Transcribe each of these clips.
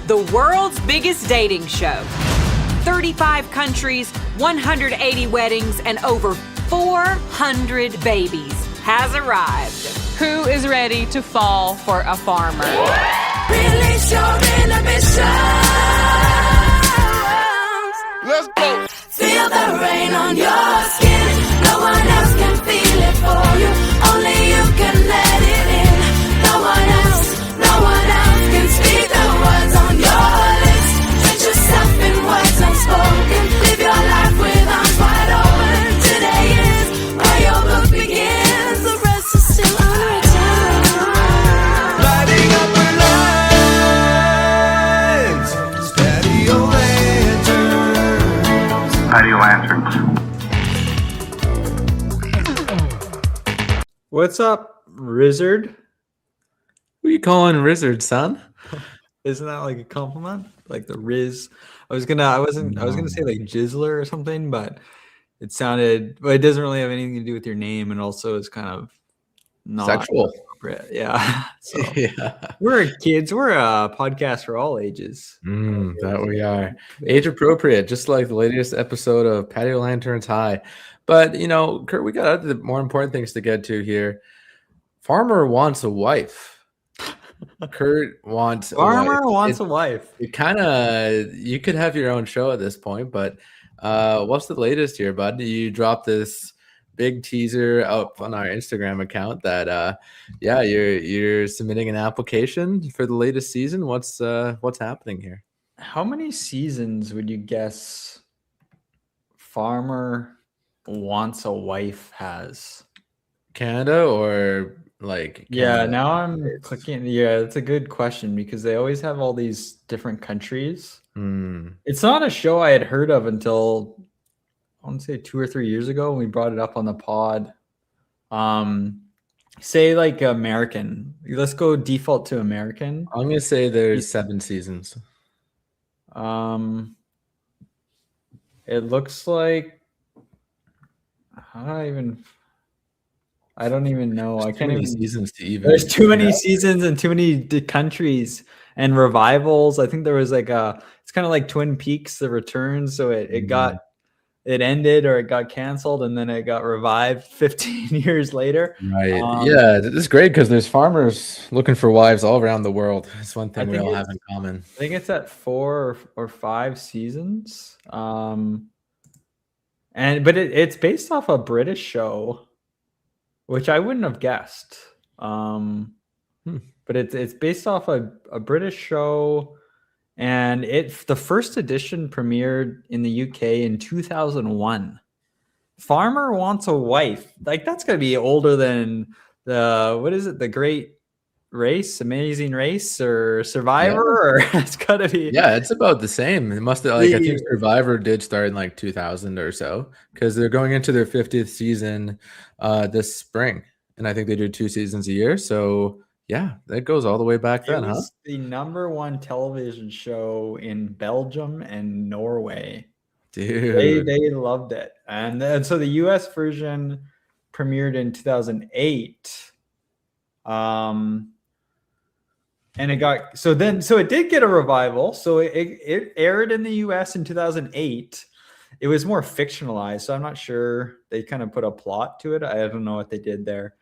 the world's biggest dating show. 35 countries, 180 weddings, and over 400 babies has arrived. Who is ready to fall for a farmer? Release your inhibitions. Let's go. Feel the rain on your skin. No one else can feel it for you. Only you can let it in. No one else can speak the words on your lips. Put yourself in words unspoken. Live your life with arms wide open. Today is where your book begins. The rest is still unwritten. Lighting up our lives. Patio lanterns. Patio lanterns. What's up, Rizzard? Who you calling Rizzard, son? Isn't that like a compliment? Like the Riz? I was gonna say like Jizzler or something, but it sounded. But it doesn't really have anything to do with your name, and also it's kind of not Sexual. appropriate. Yeah. So Yeah. we're kids. We're a podcast for all ages. That we are. Age appropriate, just like the latest episode of Patio Lanterns High. But, you know, Kurt, we got other more important things to get to here. Farmer wants a wife. Kurt wants Farmer a wife. wants a wife. It kind of, you could have your own show at this point, but what's the latest here, bud? You dropped this big teaser up on our Instagram account that you're submitting an application for the latest season. What's happening here? How many seasons would you guess Farmer Wants a Wife has? Canada or like Yeah, Canada? now I'm clicking. Yeah, that's a good question because they always have all these different countries. It's not a show I had heard of until I want to say 2 or 3 years ago when we brought it up on the pod. Say like American. Let's go default to American. I'm gonna say there's 7 seasons. It looks like I don't even know. I can't even. Seasons to even. There's too many seasons and too many countries and revivals. I think there was like it's kind of like Twin Peaks, The Return. So it ended or it got canceled and then it got revived 15 years later. Right. Yeah, this is great because there's farmers looking for wives all around the world. It's one thing we all have in common. I think it's at 4 or 5 seasons. But it's based off a British show, which I wouldn't have guessed. But it's based off a British show, and the first edition premiered in the UK in 2001. Farmer Wants a Wife. Like that's gonna be older than the Great Race, Amazing Race, or Survivor, or it's gotta be. Yeah, it's about the same. It must have I think Survivor did start in like 2000 or so because they're going into their 50th season this spring, and I think they do 2 seasons a year. So yeah, that goes all the way back then, huh? The #1 television show in Belgium and Norway. Dude, they loved it, and so the U.S. version premiered in 2008. And it did get a revival. So it aired in the US in 2008. It was more fictionalized, so I'm not sure they kind of put a plot to it. I don't know what they did there.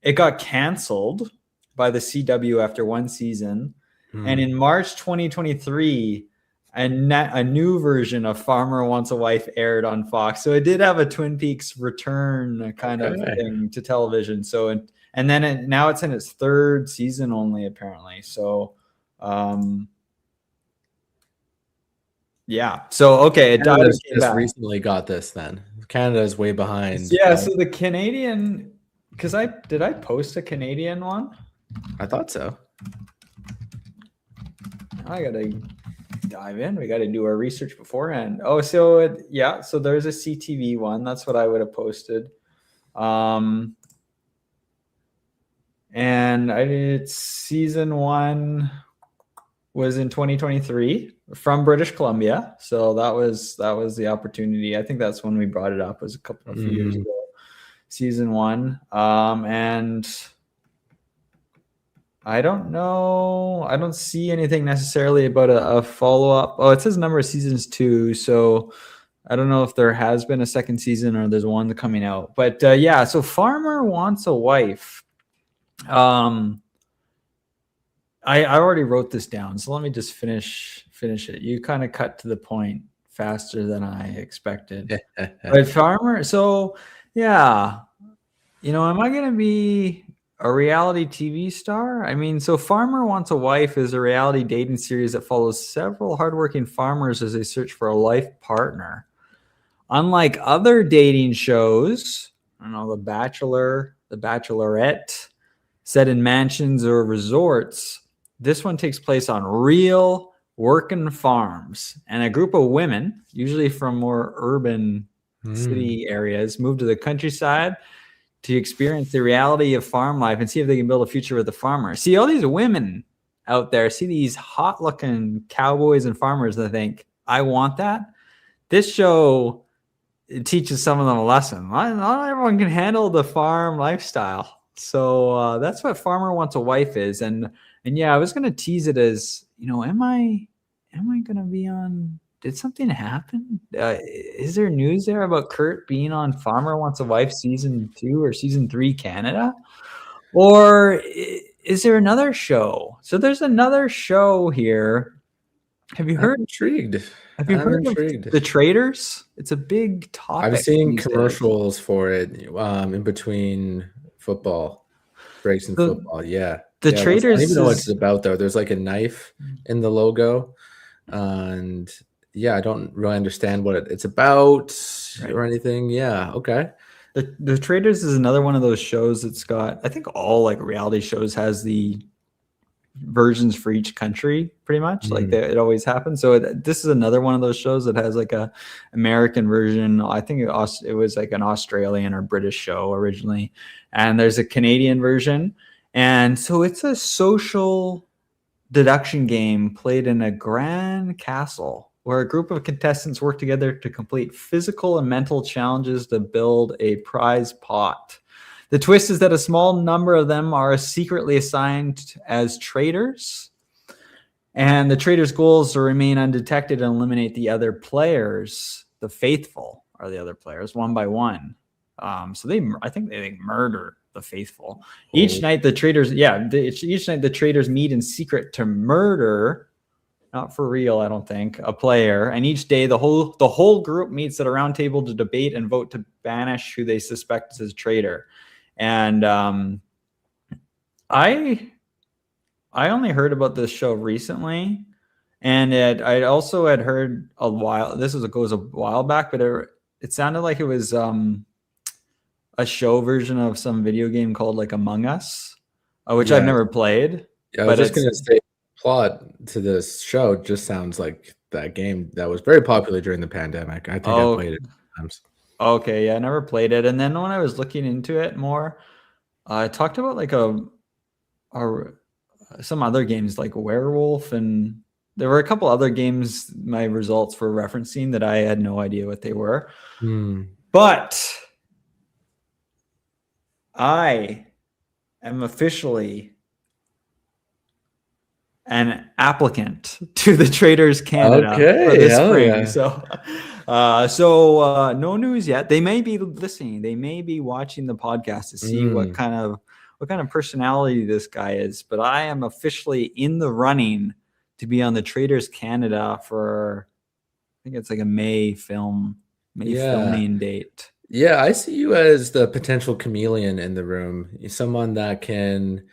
It got canceled by the CW after 1 season. And in March 2023, a new version of Farmer Wants a Wife aired on Fox. So it did have a Twin Peaks return kind of thing to television. So and then now it's in its 3rd season only, apparently. So, yeah. So, okay. Canada just recently got this then. Canada is way behind. Yeah. So the Canadian, did I post a Canadian one? I thought so. I got to dive in. We got to do our research beforehand. Oh, so so there's a CTV one. That's what I would have posted. And it's season 1 was in 2023 from British Columbia. So that was the opportunity. I think that's when we brought it up. It was a few years ago. Season 1. And I don't know. I don't see anything necessarily about a follow-up. Oh, it says number of seasons 2, so I don't know if there has been a second season or there's one coming out. But yeah, so Farmer Wants a Wife. I already wrote this down, so let me just finish it. You kind of cut to the point faster than I expected. But Farmer, so yeah, am I going to be a reality TV star? I mean, so Farmer Wants a Wife is a reality dating series that follows several hardworking farmers as they search for a life partner. Unlike other dating shows, I don't know, The Bachelor, The Bachelorette, set in mansions or resorts, this one takes place on real working farms. And a group of women, usually from more urban city areas, move to the countryside to experience the reality of farm life and see if they can build a future with the farmer. See all these women out there, see these hot looking cowboys and farmers that think, I want that. This show, it teaches some of them a lesson. Not everyone can handle the farm lifestyle. So that's what Farmer Wants a Wife is. And yeah, I was going to tease it as, am I going to be on, did something happen? Is there news there about Kurt being on Farmer Wants a Wife season 2 or season 3 Canada? Or is there another show? So there's another show here. Have you heard? I'm intrigued. Have you heard of The Traders? It's a big topic. I've seen commercials for it in between football breaks in football. Yeah. The Traders. I don't even know what it's about though. There's like a knife in the logo, and yeah, I don't really understand what it's about or anything. Yeah. Okay. The Traders is another one of those shows that's got, I think all like reality shows has the versions for each country pretty much like it always happens. So this is another one of those shows that has like a American version. I think it was like an Australian or British show originally, and there's a Canadian version. And so it's a social deduction game played in a grand castle where a group of contestants work together to complete physical and mental challenges to build a prize pot. The twist is that a small number of them are secretly assigned as traitors, and the traitors' goals to remain undetected and eliminate the other players. The faithful are the other players, one by one. So I think they murder the faithful. Each night the traitors meet in secret to murder, not for real, I don't think, a player. And each day the whole group meets at a round table to debate and vote to banish who they suspect is a traitor. And I only heard about this show recently, and I also had heard a while. Goes a while back, but it sounded like it was a show version of some video game called like Among Us, which I've never played. Yeah, I was just gonna say, plot to this show just sounds like that game that was very popular during the pandemic. I think I played it times. Okay, yeah, I never played it. And then when I was looking into it more, I talked about like some other games like Werewolf, and there were a couple other games my results were referencing that I had no idea what they were. But I am officially an applicant to the Traders Canada for this spring. Yeah. So no news yet. They may be listening. They may be watching the podcast to see what kind of personality this guy is. But I am officially in the running to be on the Traders Canada for, I think it's like a May filming date. Yeah, I see you as the potential chameleon in the room. Someone that can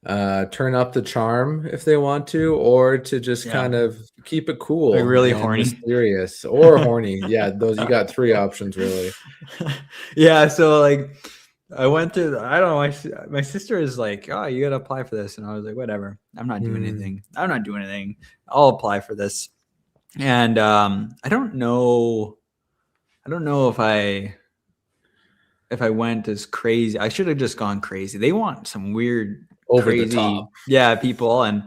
turn up the charm if they want to, or to just kind of keep it cool, like really horny, mysterious, or horny. Yeah, those, you got three options really. Yeah, so like I went to, I don't know, my sister is like, oh, you gotta apply for this, and I was like, whatever, I'm not doing anything. I'll apply for this. And I don't know if I went as crazy. I should have just gone crazy. They want some weird, over crazy, the top, people, and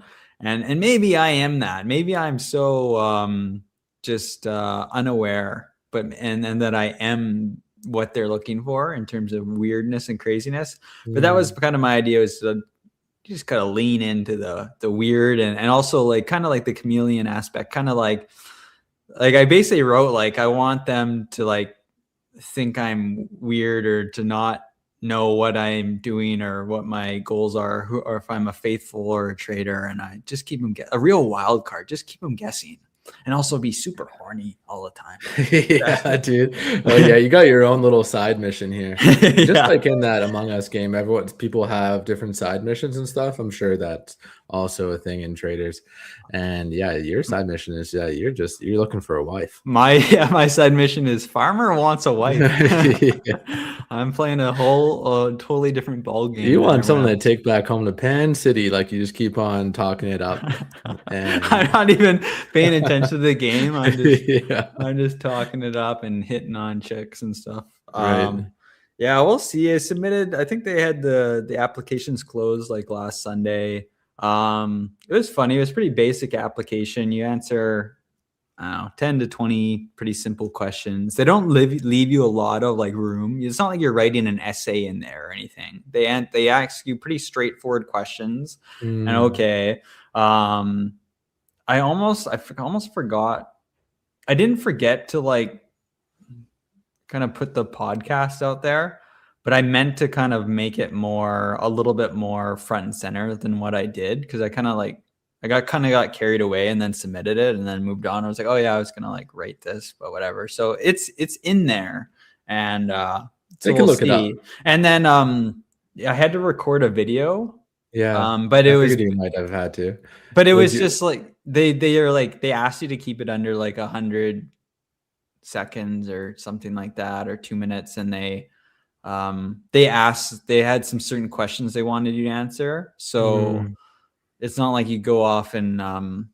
maybe I am that. Maybe I'm so just unaware, but and that I am what they're looking for in terms of weirdness and craziness. But that was kind of my idea, was to just gotta lean into the weird and also like kind of like the chameleon aspect, kind of like I basically wrote like I want them to like think I'm weird or to not know what I'm doing or what my goals are, or if I'm a faithful or a traitor, and I just keep them a real wild card, just keep them guessing. And also be super horny all the time. Yeah, dude. Oh yeah, you got your own little side mission here. Just like in that Among Us game, people have different side missions and stuff. I'm sure that's also a thing in traders. And yeah, your side mission is you're looking for a wife. My side mission is farmer wants a wife. I'm playing a whole totally different ball game. You want someone to take back home to Pan City, like you just keep on talking it up. And I'm not even paying attention to the game. I'm just talking it up and hitting on chicks and stuff. Right. Yeah, we'll see. I submitted. I think they had the applications closed like last Sunday. It was funny. It was pretty basic application. You answer, I don't know, 10 to 20 pretty simple questions. They don't leave you a lot of like room. It's not like you're writing an essay in there or anything. They ask you pretty straightforward questions. And okay. I almost forgot. I didn't forget to like kind of put the podcast out there, but I meant to kind of make it a little bit more front and center than what I did, because I kind of got carried away and then submitted it and then moved on. I was like, oh yeah, I was gonna like write this, but whatever. So it's in there, and so take a look it up. And then I had to record a video. Yeah, but you might have had to. But it was just like they are like they asked you to keep it under like 100 seconds or something like that, or 2 minutes, and they had some certain questions they wanted you to answer. So it's not like you go off and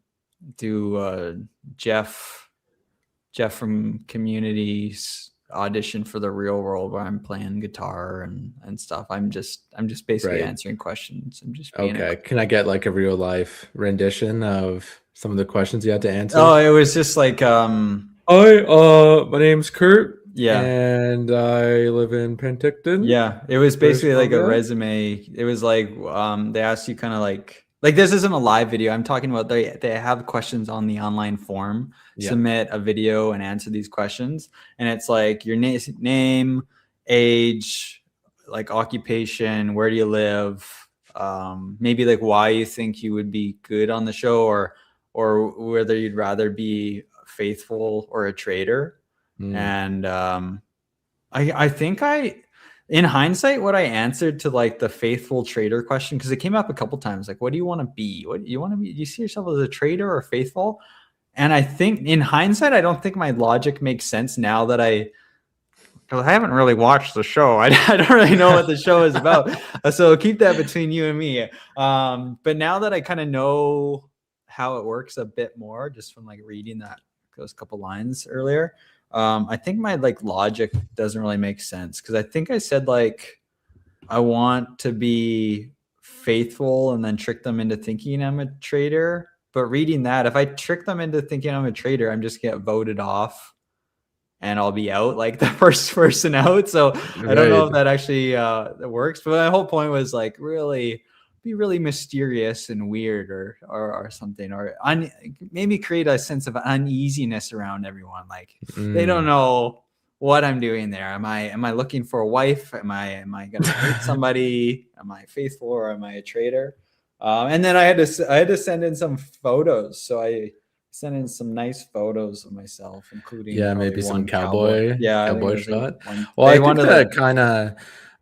do Jeff from Community's audition for the real world where I'm playing guitar and stuff. I'm just basically answering questions. I'm just being okay. Can I get like a real life rendition of some of the questions you had to answer? Oh, it was just like hi, my name's Kurt. Yeah. And I live in Penticton. Yeah. It was basically like a resume. It was like they asked you kind of like this isn't a live video. I'm talking about they have questions on the online form. Yeah. Submit a video and answer these questions. And it's like your name, age, like occupation, where do you live? Maybe like why you think you would be good on the show, or whether you'd rather be faithful or a traitor. And I think in hindsight, what I answered to like the faithful traitor question, because it came up a couple times, like, what do you want to be? What do you want to be? Do you see yourself as a traitor or faithful? And I think in hindsight, I don't think my logic makes sense now that because I haven't really watched the show. I don't really know what the show is about. So keep that between you and me. But now that I kind of know how it works a bit more, just from like reading those couple lines earlier, I think my like logic doesn't really make sense, because I think I said like I want to be faithful and then trick them into thinking I'm a traitor. But reading that, if I trick them into thinking I'm a traitor, I'm just get voted off and I'll be out, like the first person out. So I don't know if that actually works. But my whole point was like really be really mysterious and weird or something, or maybe create a sense of uneasiness around everyone. Like they don't know what I'm doing there. Am I looking for a wife? Am I going to date somebody? Am I faithful or am I a traitor? And then I had to send in some photos. So I sent in some nice photos of myself, including maybe some cowboy shot. Well, I think that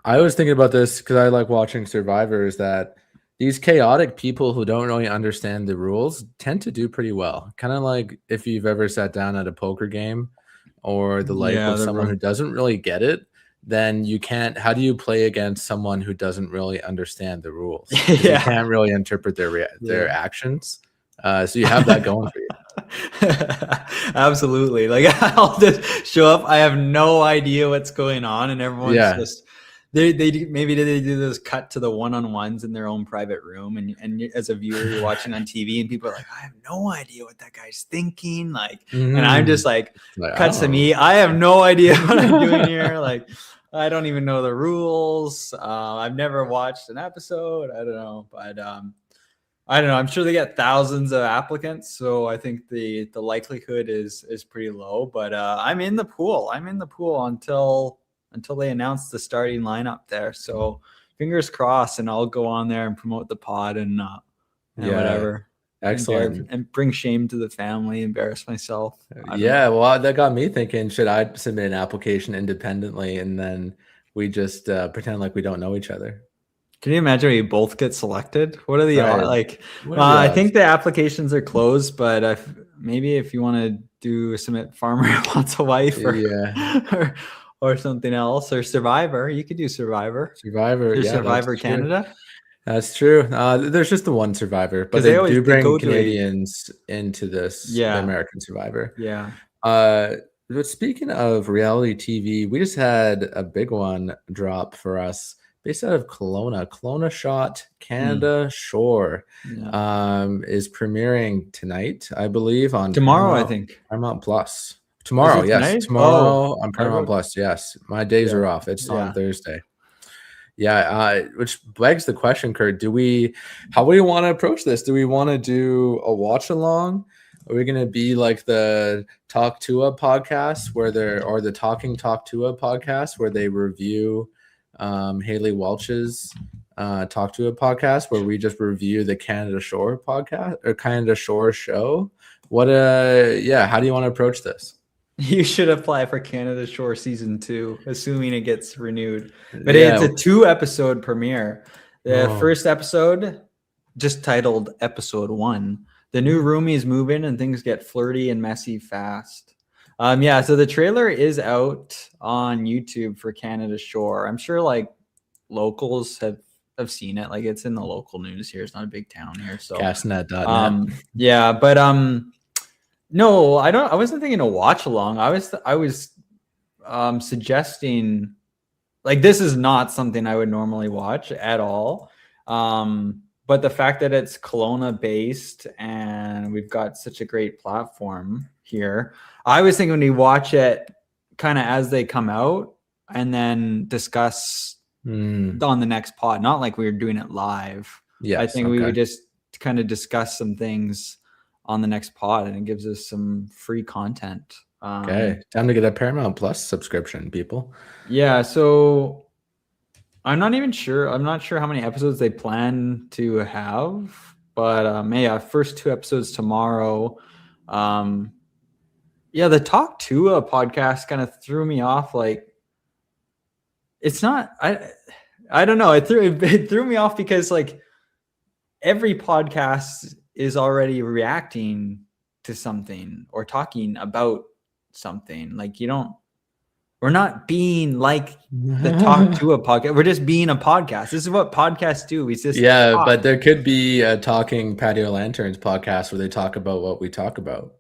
I was thinking about this because I like watching Survivors, that these chaotic people who don't really understand the rules tend to do pretty well. Kind of like if you've ever sat down at a poker game or the like with someone who doesn't really get it, then you can't. How do you play against someone who doesn't really understand the rules? You can't really interpret their actions. So you have that going for you. Absolutely. Like I'll just show up. I have no idea what's going on, and everyone's just. They do this cut to the one-on-ones in their own private room, and as a viewer you're watching on TV and people are like, I have no idea what that guy's thinking, like and I'm just like cuts to me, I have no idea what I'm doing here, like I don't even know the rules. I've never watched an episode. I don't know, but I don't know. I'm sure they get thousands of applicants, so I think the likelihood is pretty low. But I'm in the pool. I'm in the pool until they announce the starting lineup there. So fingers crossed, and I'll go on there and promote the pod and whatever. Excellent. And bring shame to the family, embarrass myself. Yeah, well, that got me thinking, should I submit an application independently and then we just pretend like we don't know each other? Can you imagine we both get selected? What are the Right. like? What are the I odds? think the applications are closed, but maybe if you want to submit Farmer Wants a Wife Yeah. or something else, or Survivor, you could do Survivor. Survivor. There's Yeah, Survivor that's true. Canada. That's true. There's just the one Survivor, but 'Cause they they always- do they bring go to a- Canadians into this, Yeah. the American Survivor. Yeah. But speaking of reality TV, we just had a big one drop for us based out of Kelowna Shot, Canada Shore. Yeah. Is premiering tonight, I believe, on Tomorrow, I Paramount- think. Paramount Plus. Tomorrow, it yes. tonight? Tomorrow Oh, on Paramount Plus. Yes. My days Yeah. are off. It's Yeah. on Thursday. Yeah, which begs the question, Kurt, how do we want to approach this? Do we want to do a watch along? Are we going to be like the Talk Tua podcast or the Talking Talk Tua podcast where they review Haley Welch's Talk Tua podcast, where we just review the Canada Shore podcast or Canada Shore show? How do you want to approach this? You should apply for Canada Shore season 2, assuming it gets renewed. But it's a 2-episode premiere. The first episode, just titled Episode 1. The new roomies move in and things get flirty and messy fast. So the trailer is out on YouTube for Canada Shore. I'm sure like locals have seen it. Like it's in the local news here. It's not a big town here. So Castnet.net. No, I wasn't thinking to watch along. I was suggesting, like, this is not something I would normally watch at all. But the fact that it's Kelowna based and we've got such a great platform here, I was thinking we watch it kind of as they come out and then discuss on the next pod. Not like we were doing it live. Yes, I think we would just kind of discuss some things on the next pod, and it gives us some free content. Okay, time to get a Paramount Plus subscription, people. Yeah, so I'm not sure how many episodes they plan to have, but first 2 episodes tomorrow. The Talk Tua podcast kind of threw me off. Like, it's not. I don't know. It threw me off because like every podcast is already reacting to something or talking about something. Like we're not being like the Talk to a podcast. We're just being a podcast. This is what podcasts do. We just talk. But there could be a Talking Patio Lanterns podcast where they talk about what we talk about.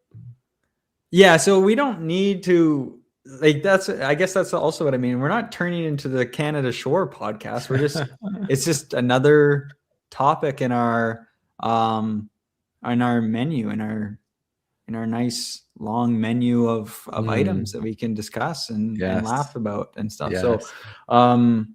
Yeah, so we don't need to like I guess that's also what I mean. We're not turning into the Canada Shore podcast. We're just it's just another topic in our menu, in our nice long menu of items that we can discuss and laugh about and stuff. Yes. So I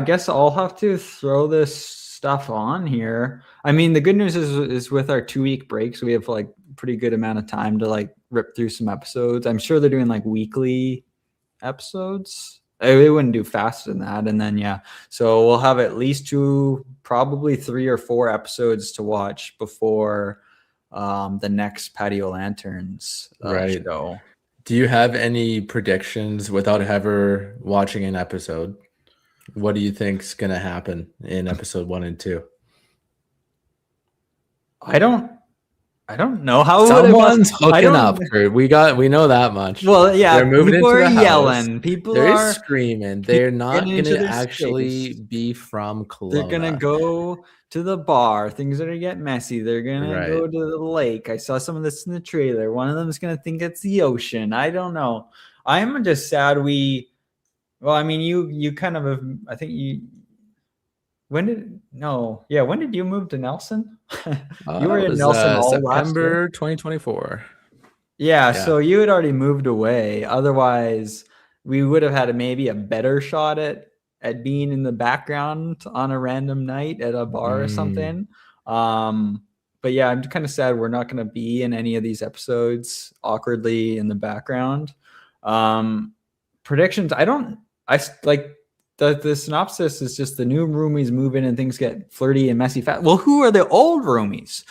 guess I'll have to throw this stuff on here. I mean, the good news is with our 2-week breaks, we have like pretty good amount of time to like rip through some episodes. I'm sure they're doing like weekly episodes. They wouldn't do faster than that. And then, so we'll have at least 2, probably 3 or 4 episodes to watch before the next Patio Lanterns show. Do you have any predictions without ever watching an episode? What do you think's going to happen in episode 1 and 2? I don't know how someone's hooking up. Kurt. We know that much. Well, yeah, they're moving people into are the house. Yelling. People are screaming. They're not going to actually space. Be from Kelowna. They're going to go to the bar. Things are going to get messy. They're going to go to the lake. I saw some of this in the trailer. One of them is going to think it's the ocean. I don't know. I'm just sad you kind of have, I think you. When did you move to Nelson? You were in Nelson all September 2024. Yeah, so you had already moved away. Otherwise, we would have had maybe a better shot at being in the background on a random night at a bar or something. But yeah, I'm kind of sad we're not going to be in any of these episodes awkwardly in the background. Predictions. The synopsis is just the new roomies move in and things get flirty and messy fast. Well, who are the old roomies?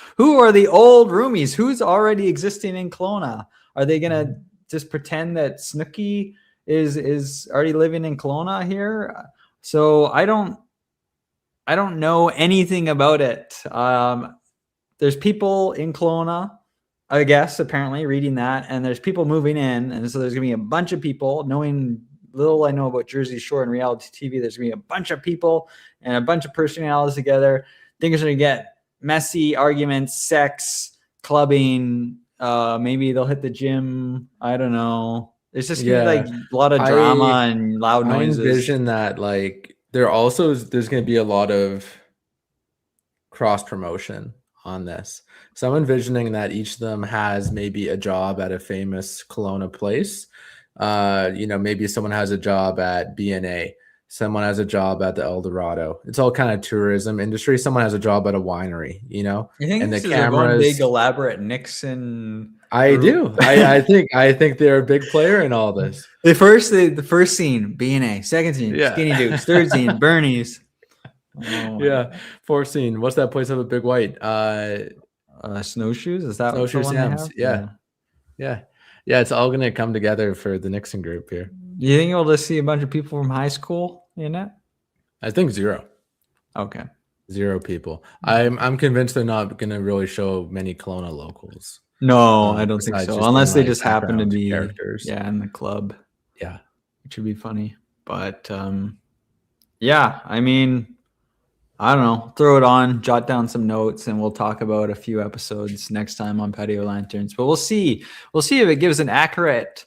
Who's already existing in Kelowna? Are they going to just pretend that Snooki is already living in Kelowna here? So I don't know anything about it. There's people in Kelowna, I guess, apparently reading that, and there's people moving in, and so there's gonna be a bunch of people. Knowing little I know about Jersey Shore and reality TV, there's gonna be a bunch of people and a bunch of personalities together. Things are gonna get messy, arguments, sex, clubbing. Maybe they'll hit the gym. I don't know. It's just gonna be like a lot of drama and loud noises. I envision that like there's gonna be a lot of cross promotion on this. So I'm envisioning that each of them has maybe a job at a famous Kelowna place. Maybe someone has a job at BNA, someone has a job at the El Dorado. It's all kind of tourism industry. Someone has a job at a winery, I think and this the is one cameras. big elaborate Nixon. I do. I think they're a big player in all this. The first scene, BNA. Second scene, Skinny Dukes. Third scene, Bernie's. Yeah. Fourth scene. What's that place up at Big White? Snowshoes. Is that Snowshoe what the one they Sam's? have? Yeah. It's all gonna come together for the Nixon group here. You think you'll just see a bunch of people from high school in it? I think 0. Okay. 0 people. I'm convinced they're not gonna really show many Kelowna locals. No, I don't think besides so. just Unless they like just happen to background be characters. in the club. Yeah. Which would be funny. But yeah, I mean, I don't know. Throw it on, jot down some notes, and we'll talk about a few episodes next time on Patio Lanterns. But we'll see. We'll see if it gives an accurate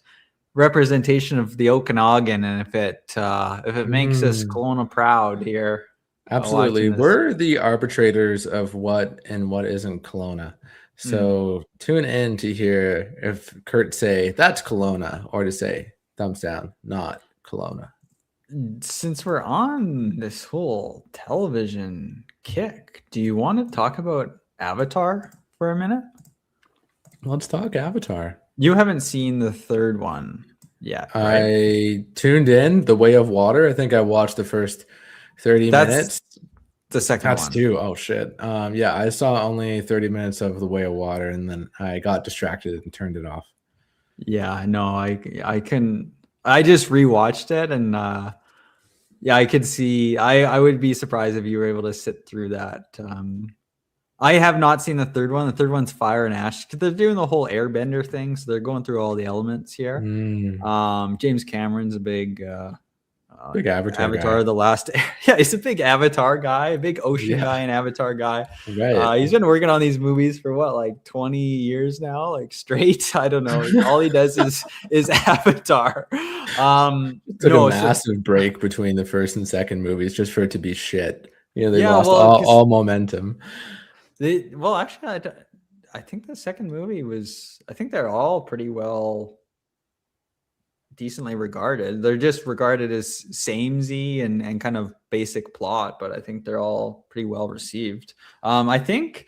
representation of the Okanagan and if it makes us Kelowna proud here. Absolutely. We're the arbitrators of what and what isn't Kelowna. So tune in to hear if Kurt say that's Kelowna or to say thumbs down, not Kelowna. Since we're on this whole television kick, do you want to talk about Avatar for a minute? Let's talk Avatar. You haven't seen the third one yet, right? I tuned in The Way of Water. I think I watched the first 30 minutes. The second That's one. 2. Oh shit. I saw only 30 minutes of The Way of Water and then I got distracted and turned it off. Yeah, no, I just rewatched it and I could see I would be surprised if you were able to sit through that. I have not seen the third one. The third one's Fire and Ash. They're doing the whole airbender thing, so they're going through all the elements here. James Cameron's a big Avatar guy. The last he's a big Avatar guy, a big ocean guy and Avatar guy. Right. He's been working on these movies for what, like 20 years now, like straight. I don't know. All he does is Avatar. Took a massive break between the first and second movies just for it to be shit. They lost all momentum. Actually, I think the second movie was. I think they're all pretty well, decently regarded. They're just regarded as samey and kind of basic plot, but I think they're all pretty well received. I think,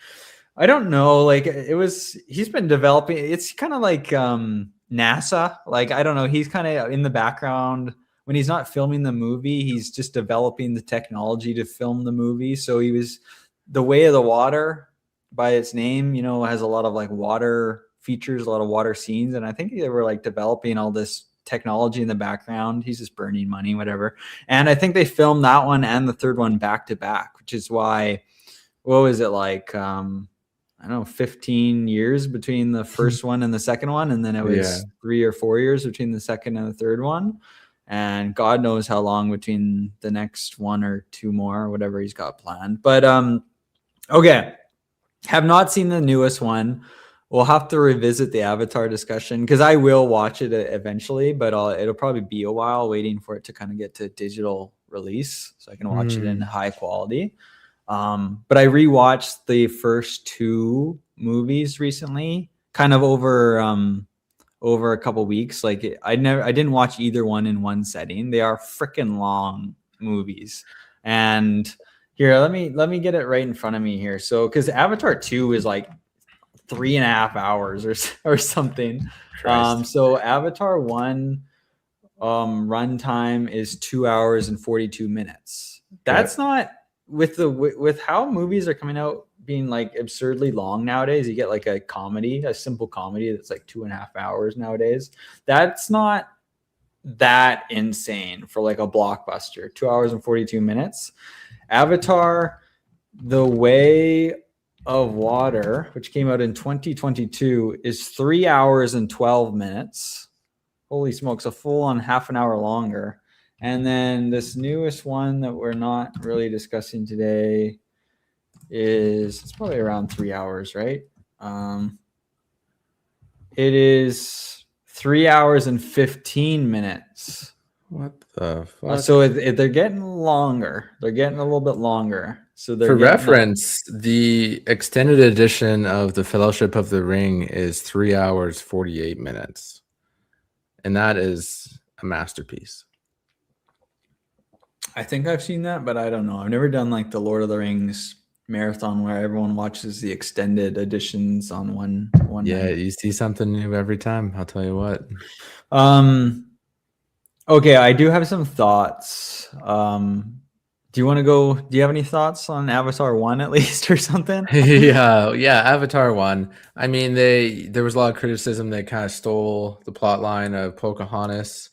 I don't know, like he's been developing. It's kind of like NASA. Like, I don't know. He's kind of in the background when he's not filming the movie. He's just developing the technology to film the movie. So he was. The Way of the Water, by its name, has a lot of like water features, a lot of water scenes. And I think they were like developing all this technology in the background. He's just burning money, whatever. And I think they filmed that one and the third one back to back, which is why, what was it like? I don't know, 15 years between the first one and the second one. And then it was 3 or 4 years between the second and the third one. And God knows how long between the next one or two more, or whatever he's got planned. But, okay. Have not seen the newest one. We'll have to revisit the Avatar discussion because I will watch it eventually, but it'll probably be a while waiting for it to kind of get to digital release so I can watch it in high quality. But I rewatched the first 2 movies recently, kind of over over a couple weeks. Like I didn't watch either one in one setting. They are freaking long movies. And here, let me get it right in front of me here. So because Avatar 2 is like 3.5 hours or something. Christ. So Avatar 1 runtime is 2 hours and 42 minutes. That's not with how movies are coming out being like absurdly long nowadays. You get like a simple comedy that's like 2.5 hours nowadays. That's not that insane for like a blockbuster. 2 hours and 42 minutes. Avatar, The Way of Water, which came out in 2022, is 3 hours and 12 minutes. Holy smokes, a full on half an hour longer. And then this newest one that we're not really discussing today it's probably around 3 hours, right? It is 3 hours and 15 minutes. What the fuck? So they're getting longer. They're getting a little bit longer. So For reference, the extended edition of The Fellowship of the Ring is 3 hours 48 minutes, and that is a masterpiece. I think I've seen that, but I don't know. I've never done like the Lord of the Rings marathon where everyone watches the extended editions on one Yeah, night. you see something new every time. I'll tell you what. Okay, I do have some thoughts. Do you want to go? Do you have any thoughts on Avatar 1 at least or something? yeah, Avatar 1. I mean, there was a lot of criticism. They kind of stole the plot line of Pocahontas.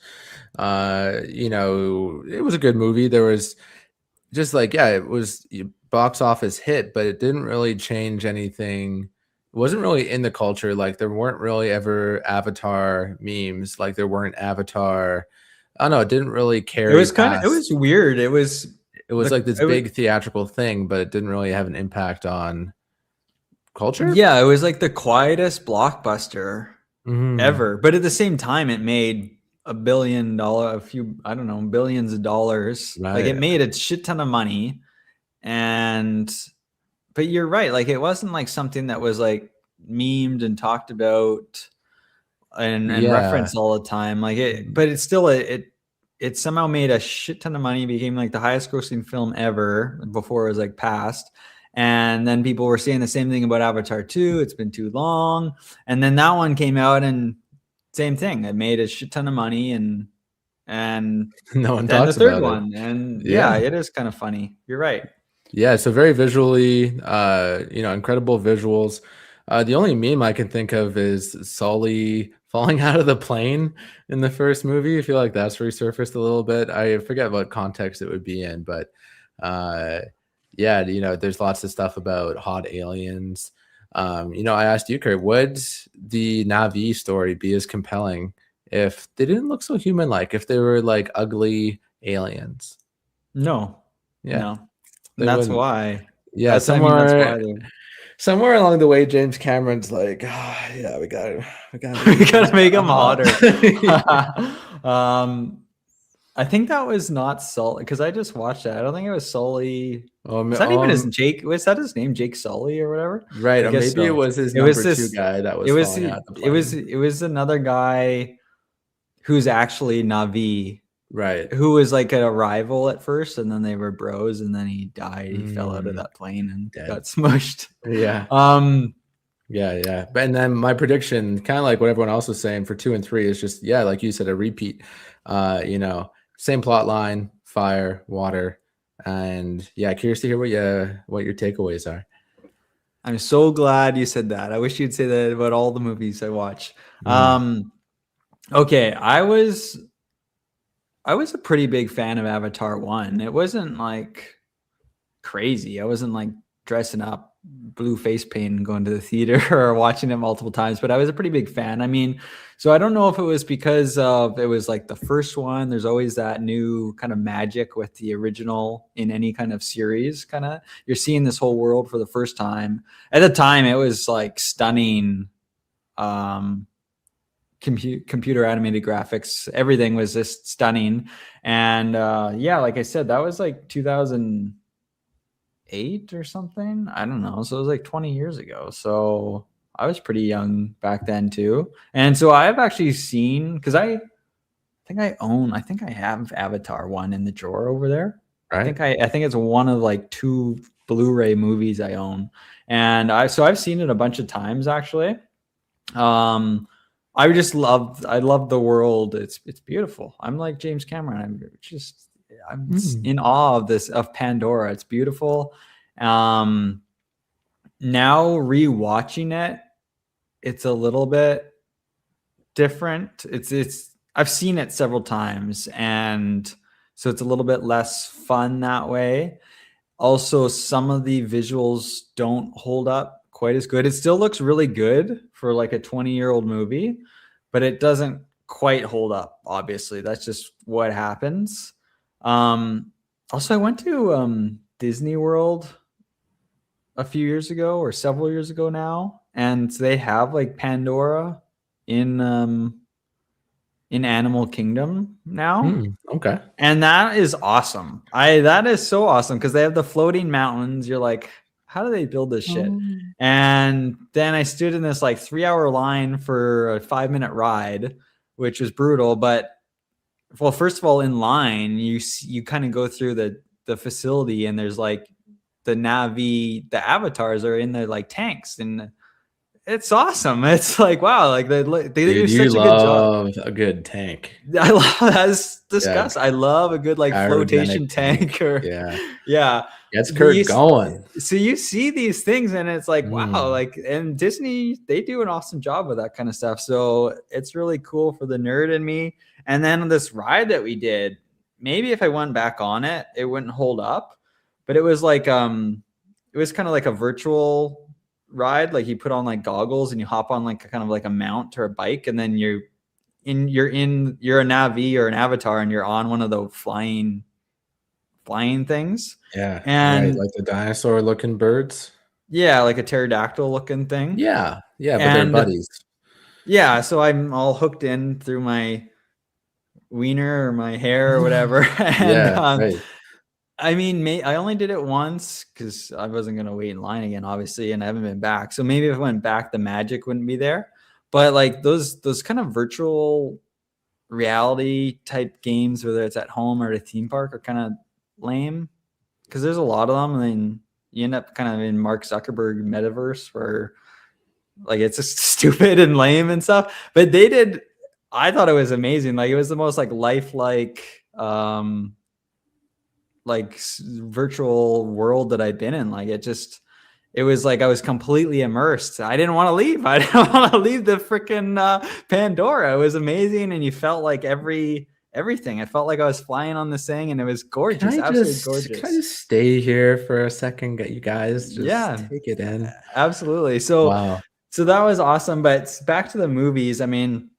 It was a good movie. There was just like, it was box office hit, but it didn't really change anything. It wasn't really in the culture. Like there weren't really ever Avatar memes. Like there weren't Avatar. I don't know. It didn't really carry. It was weird. It was like this big theatrical thing, but it didn't really have an impact on culture. Yeah, it was like the quietest blockbuster ever. But at the same time, it made $1 billion, billions of dollars. Right. Like it made a shit ton of money. But you're right. Like it wasn't like something that was like memed and talked about and referenced all the time. Like but it's still it somehow made a shit ton of money, became like the highest grossing film ever before it was like passed. And then people were saying the same thing about Avatar 2. It's been too long. And then that one came out and same thing. It made a shit ton of money and no one talks the third about one. it. And yeah, it is kind of funny. You're right. Yeah, so very visually, incredible visuals. The only meme I can think of is Sully falling out of the plane in the first movie. I feel like that's resurfaced a little bit. I forget what context it would be in, but there's lots of stuff about hot aliens. I asked you, Kurt, would the Na'vi story be as compelling if they didn't look so human-like, if they were like ugly aliens? No. Yeah. No. And that's wouldn't. Yeah, Yeah, somewhere along the way, James Cameron's like, we gotta make him hotter. I think that was not Sully because I just watched that. I don't think it was Sully. Was that even his Jake? Was that his name, Jake Sully or whatever? Right. Maybe so. It was his number two guy that was. It was another guy who's actually Na'vi. Right. Who was like a rival at first, and then they were bros, and then he died. He fell out of that plane and got smushed. Yeah. Yeah. And then my prediction, kind of like what everyone else was saying for 2 and 3, is just like you said, a repeat. Same plot line, fire, water, and curious to hear what your takeaways are. I'm so glad you said that. I wish you'd say that about all the movies I watch. Okay, I was a pretty big fan of Avatar 1. It wasn't like crazy. I wasn't like dressing up blue face paint and going to the theater or watching it multiple times, but I was a pretty big fan. I mean, so I don't know if it was because of it was like the first one. There's always that new kind of magic with the original in any kind of series. Kind of you're seeing this whole world for the first time. At the time, it was like stunning. Computer animated graphics, everything was just stunning. And like I said, that was like 2008 or something. I don't know. So it was like 20 years ago. So I was pretty young back then too. And so I've actually seen, because I think I have Avatar 1 in the drawer over there. Right. I think it's one of like 2 Blu-ray movies I own. And I've seen it a bunch of times actually. I love the world. It's beautiful. I'm like James Cameron. I'm in awe of Pandora. It's beautiful. Now rewatching it, it's a little bit different. I've seen it several times, and so it's a little bit less fun that way. Also, some of the visuals don't hold up quite as good. It still looks really good for like a 20-year-old movie, but it doesn't quite hold up. Obviously, that's just what happens. Also, I went to Disney World a few years ago, or several years ago now, and they have like Pandora in Animal Kingdom now. Okay. And that is awesome. That is so awesome because they have the floating mountains. You're like, how do they build this shit? And then I stood in this like 3-hour line for a 5-minute ride, which was brutal. But well, first of all, in line, you kind of go through the facility, and there's like the avatars are in the like tanks, and it's awesome. It's like, wow, like they do such a good job. A good tank. I love that's discussed. Yeah. I love a good like flotation tank or yeah. Gets Kurt going. So you see these things and it's like, wow, like, and Disney, they do an awesome job with that kind of stuff. So it's really cool for the nerd in me. And then this ride that we did, maybe if I went back on it, it wouldn't hold up, but it was like, it was kind of like a virtual ride. Like you put on like goggles and you hop on like kind of like a mount or a bike, and then you're a Navi or an avatar, and you're on one of the flying things. Yeah. And right, like the dinosaur looking birds. Yeah, like a pterodactyl looking thing. Yeah. Yeah, but they're buddies. Yeah, so I'm all hooked in through my wiener or my hair or whatever. And right. I mean, I only did it once because I wasn't going to wait in line again, obviously, and I haven't been back. So maybe if I went back, the magic wouldn't be there. But like those kind of virtual reality type games, whether it's at home or at a theme park, are kind of lame because there's a lot of them, and then you end up kind of in Mark Zuckerberg metaverse where like it's just stupid and lame and stuff. But I thought it was amazing. Like it was the most like lifelike like virtual world that I'd been in. Like it was like I was completely immersed. I didn't want to leave. I didn't want to leave the freaking Pandora. It was amazing, and you felt like everything. I felt like I was flying on this thing, and it was gorgeous. Absolutely gorgeous. Can I just stay here for a second? Get you guys just take it in. Absolutely. So wow. So that was awesome. But back to the movies. I mean,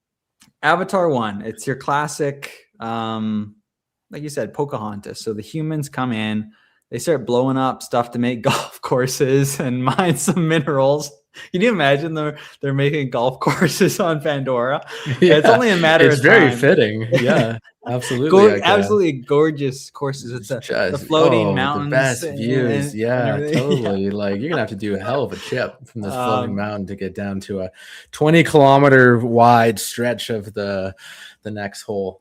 Avatar 1, it's your classic, like you said, Pocahontas. So the humans come in, they start blowing up stuff to make golf courses and mine some minerals. Can you imagine they're making golf courses on Pandora? Yeah, it's only a matter of time. It's very fitting. Yeah, absolutely. Absolutely gorgeous courses. It's the floating mountains. The best views. Totally. Like you're going to have to do a hell of a chip from this floating mountain to get down to a 20-kilometer wide stretch of the next hole.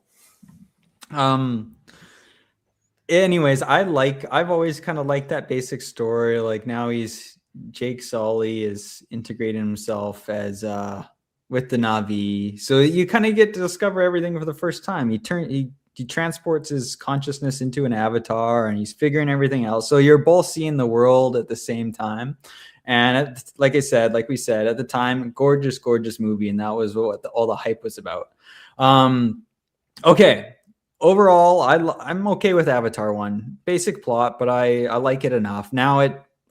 Anyways, I've always kind of liked that basic story. Like now Jake Sully is integrating himself as with the Na'vi, so you kind of get to discover everything for the first time. He transports his consciousness into an avatar, and he's figuring everything out. So you're both seeing the world at the same time. And like we said at the time, gorgeous movie, and that was what all the hype was about. Okay. Overall, I'm okay with Avatar 1. Basic plot, but I like it enough. Now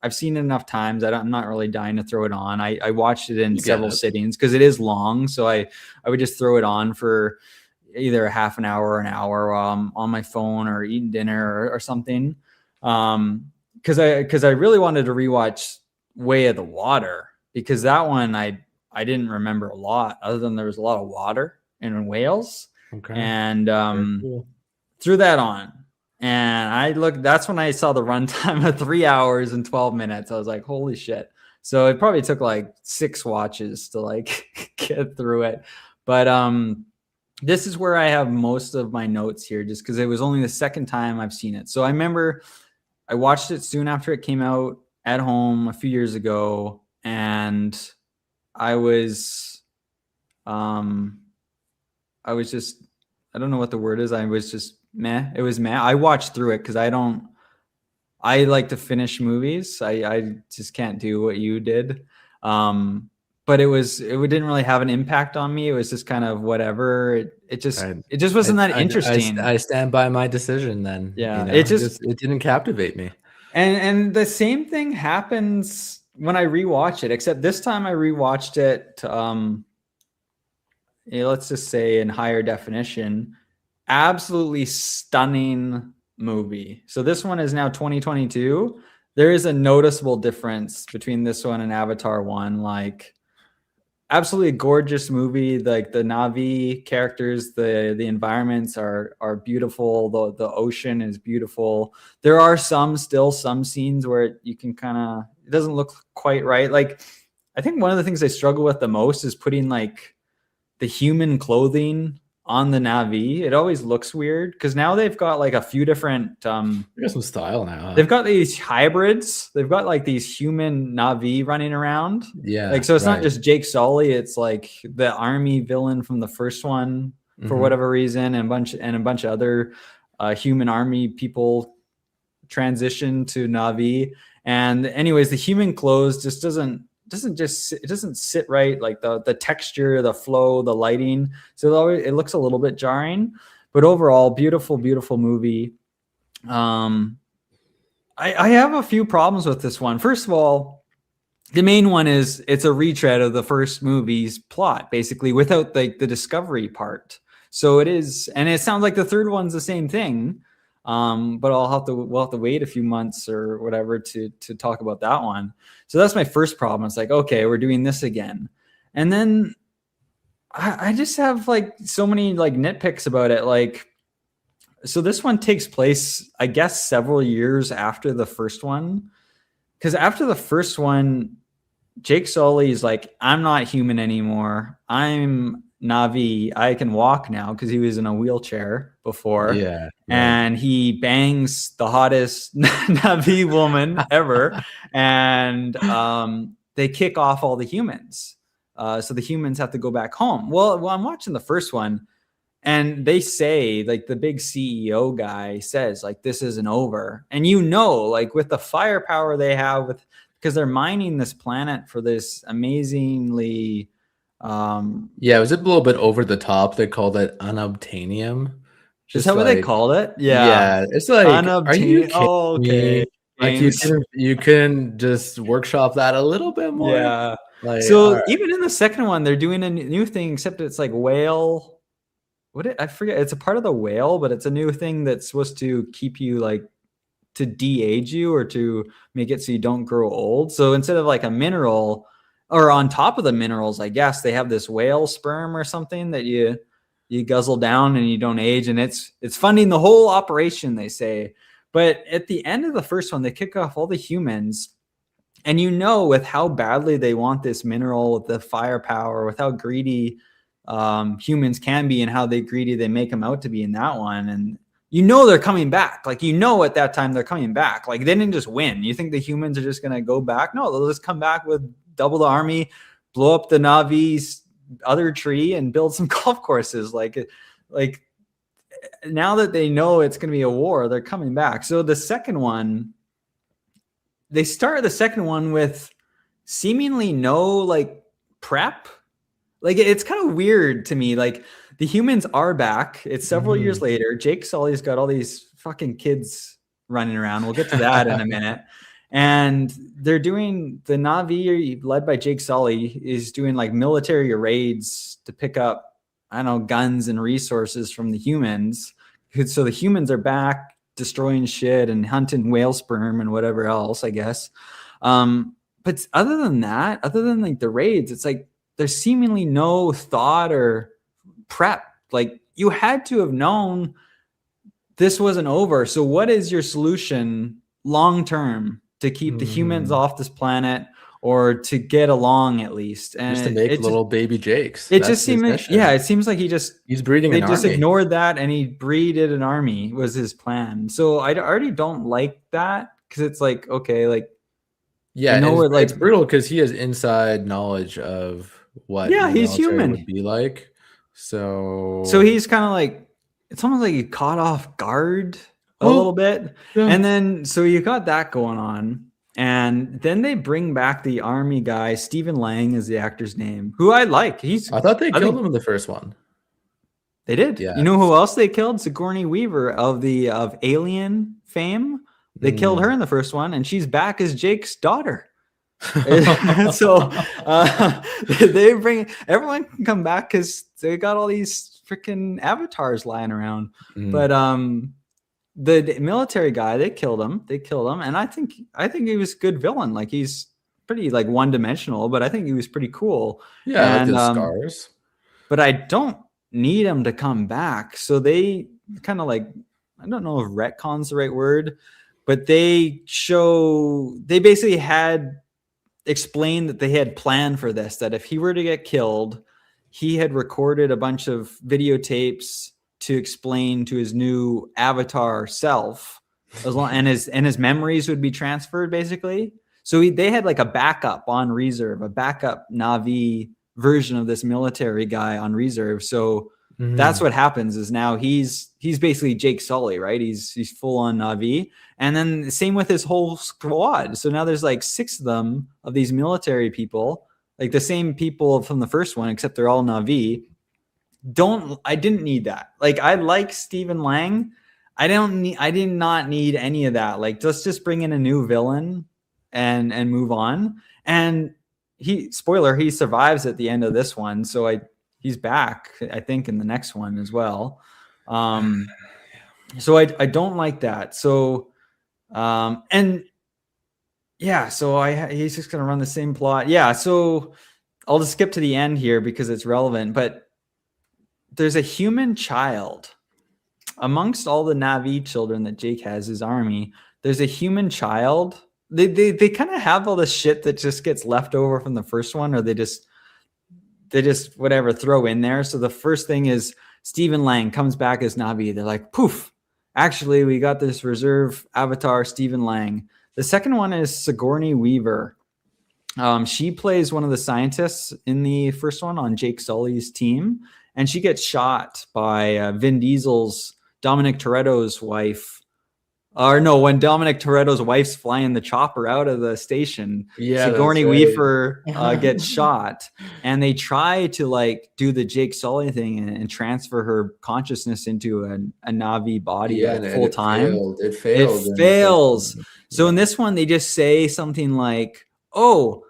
I've seen it enough times. I'm not really dying to throw it on. I watched it in several sittings because it is long. So I would just throw it on for either a half an hour or an hour while I'm on my phone or eating dinner or something. Because I really wanted to rewatch Way of the Water, because that one I didn't remember a lot other than there was a lot of water in Wales. Okay. And threw that on, and that's when I saw the runtime of 3 hours and 12 minutes. I was like, holy shit. So it probably took like 6 watches to like get through it. But this is where I have most of my notes here, just because it was only the second time I've seen it. So I remember I watched it soon after it came out at home a few years ago, and I was just, I don't know what the word is. I was just meh. It was meh. I watched through it because I like to finish movies. I just can't do what you did. But it didn't really have an impact on me. It was just kind of whatever. It just wasn't that interesting. I stand by my decision then. Yeah, it didn't captivate me. And the same thing happens when I rewatch it, except this time I rewatched it, let's just say in higher definition. Absolutely stunning movie. So this one is now 2022. There is a noticeable difference between this one and Avatar 1. Like, absolutely gorgeous movie. Like the Na'vi characters, the environments are beautiful. The ocean is beautiful. There are some scenes where you can kind of, it doesn't look quite right. Like, I think one of the things I struggle with the most is putting like the human clothing on the Na'vi. It always looks weird because now they've got like a few different They got some style now. Huh? They've got these hybrids. They've got like these human Na'vi running around. Yeah. Like, so it's not just Jake Sully, it's like the army villain from the first one for whatever reason, and a bunch of other human army people transition to Na'vi. And anyways, the human clothes just doesn't sit right, like the texture, the flow, the lighting. So it looks a little bit jarring, but overall beautiful movie. I have a few problems with this one. First of all, the main one is it's a retread of the first movie's plot, basically, without the discovery part. So it is, and it sounds like the third one's the same thing. But we'll have to wait a few months or whatever to talk about that one. So that's my first problem. It's like, okay, we're doing this again. And then I just have like so many like nitpicks about it. Like, so this one takes place, I guess, several years after the first one. Because after the first one, Jake Sully is like, I'm not human anymore. I'm Na'vi. I can walk now, because he was in a wheelchair before. Yeah. And he bangs the hottest Na'vi woman ever. And they kick off all the humans. So the humans have to go back home. Well, I'm watching the first one, and they say, like, the big CEO guy says, like, this isn't over. And like, with the firepower they have, because they're mining this planet for this amazingly it was a little bit over the top. They called it UNOBTANIum. Is that what they called it? Yeah. It's like, are you kidding okay. me? Like, you can just workshop that a little bit more. Yeah. Like, so even in the second one, they're doing a new thing, except it's like whale. I forget. It's a part of the whale, but it's a new thing that's supposed to keep you, like, to de-age you, or to make it so you don't grow old. So instead of like a mineral, or on top of the minerals, I guess they have this whale sperm or something that you guzzle down and you don't age, and it's funding the whole operation, they say. But at the end of the first one, they kick off all the humans, and with how badly they want this mineral, with the firepower, with how greedy humans can be, and how greedy they make them out to be in that one. And they're coming back. Like, at that time they're coming back. Like, they didn't just win. You think the humans are just gonna go back? No, they'll just come back with double the army, blow up the Na'vi's other tree, and build some golf courses. Like now that they know it's going to be a war, they're coming back. So the second one, they start the second one with seemingly no, like, prep. Like, it's kind of weird to me. Like, the humans are back. It's several years later. Jake Sully's got all these fucking kids running around. We'll get to that in a minute. And they're doing, the Na'vi, led by Jake Sully, is doing like military raids to pick up, I don't know, guns and resources from the humans. So the humans are back destroying shit and hunting whale sperm and whatever else, I guess. But other than that, other than like the raids, it's like there's seemingly no thought or prep. Like, you had to have known this wasn't over. So what is your solution long term to keep the humans off this planet, or to get along at least. And Just to make it little baby Jakes. it That's just his seemed, mission. yeah, it seems like He's breeding they an just army. ignored that, and he breeded an army was his plan. So I already don't like that, because it's like, okay, like, Yeah, know it's, what, like- it's brutal because he has inside knowledge of what Yeah, the he's military human. would be like. So he's kind of like, it's almost like he caught off guard a Oh, little bit. yeah. And then, so you got that going on. And then they bring back the army guy. Stephen Lang is the actor's name, who I like. I thought they killed think- him in the first one. They did. Yeah. You know who else they killed? Sigourney Weaver of Alien fame. They killed her in the first one, and she's back as Jake's daughter. So they bring, everyone can come back because they got all these freaking avatars lying around. But the military guy, they killed him, and I think he was a good villain. Like, he's pretty like one-dimensional, but I think he was pretty cool. Yeah, And, like the scars. but I don't need him to come back. So they kind of like, I don't know if retcon's the right word, but they basically had explained that they had planned for this, that if he were to get killed, he had recorded a bunch of videotapes to explain to his new avatar self, and his memories would be transferred, basically. So they had like a backup on reserve, a backup Na'vi version of this military guy on reserve. So that's what happens, is now he's basically Jake Sully, right? He's full on Na'vi. And then same with his whole squad. So now there's like 6 of them, of these military people, like the same people from the first one, except they're all Na'vi. I didn't need that. Like, I like Stephen Lang. I did not need any of that. Like, let's just bring in a new villain and move on. And he survives at the end of this one. So he's back, I think, in the next one as well. So I don't like that. So, and yeah, so he's just going to run the same plot. Yeah. So I'll just skip to the end here because it's relevant, but there's a human child amongst all the Na'vi children that Jake has, his army. There's a human child. They kind of have all this shit that just gets left over from the first one, or they just whatever throw in there. So the first thing is Stephen Lang comes back as Na'vi. They're like, poof, actually we got this reserve avatar, Stephen Lang. The second one is Sigourney Weaver. She plays one of the scientists in the first one on Jake Sully's team, and she gets shot by Vin Diesel's Dominic Toretto's wife. Or no, when Dominic Toretto's wife's flying the chopper out of the station, Sigourney Weaver gets shot, and they try to like do the Jake Sully thing and transfer her consciousness into a Na'vi body full time. It failed. It fails. So in this one, they just say something like, "Oh,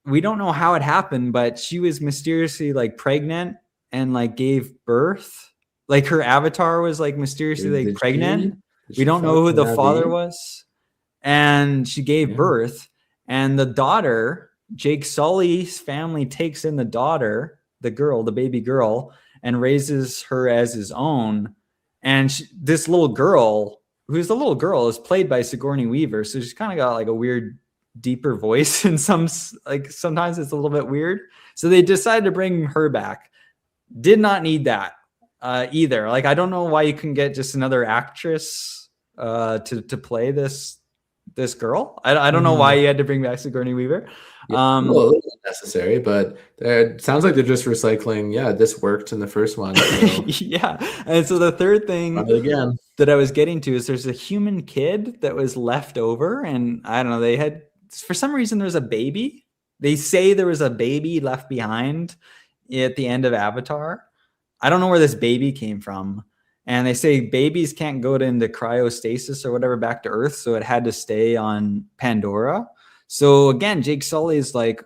we don't know how it happened, but she was mysteriously like pregnant and like gave birth." Like, her avatar was like mysteriously like pregnant. We don't know who the father was. And she gave birth. And the daughter, Jake Sully's family takes in the daughter, the girl, the baby girl, and raises her as his own. And this little girl, who's the little girl, is played by Sigourney Weaver. So she's kind of got like a weird, deeper voice. And sometimes it's a little bit weird. So they decided to bring her back. Did not need that. Either. Like, I don't know why you couldn't get just another actress to play this girl. I don't know why you had to bring back Sigourney Weaver. Well, it wasn't necessary, but it sounds like they're just recycling. Yeah, this worked in the first one. So. Yeah. And so the third thing that I was getting to is there's a human kid that was left over, and I don't know, they had, for some reason, there's a baby. They say there was a baby left behind at the end of Avatar. I don't know where this baby came from. And they say babies can't go into cryostasis or whatever back to Earth. So it had to stay on Pandora. So again, Jake Sully is like,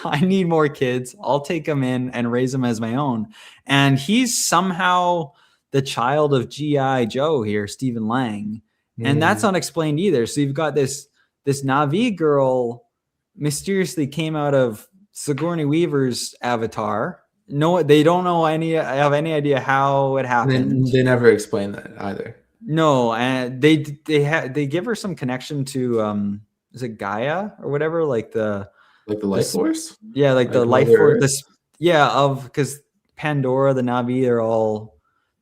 I need more kids. I'll take them in and raise them as my own. And he's somehow the child of G.I. Joe here, Stephen Lang. And that's unexplained either. So you've got this Na'vi girl mysteriously came out of Sigourney Weaver's avatar. No, they don't have any idea how it happened. They never explain that either. No, and they give her some connection to is it Gaia or whatever? Like the life force. Yeah, like the Like life Mother force. Earth? This of because Pandora, the Navi,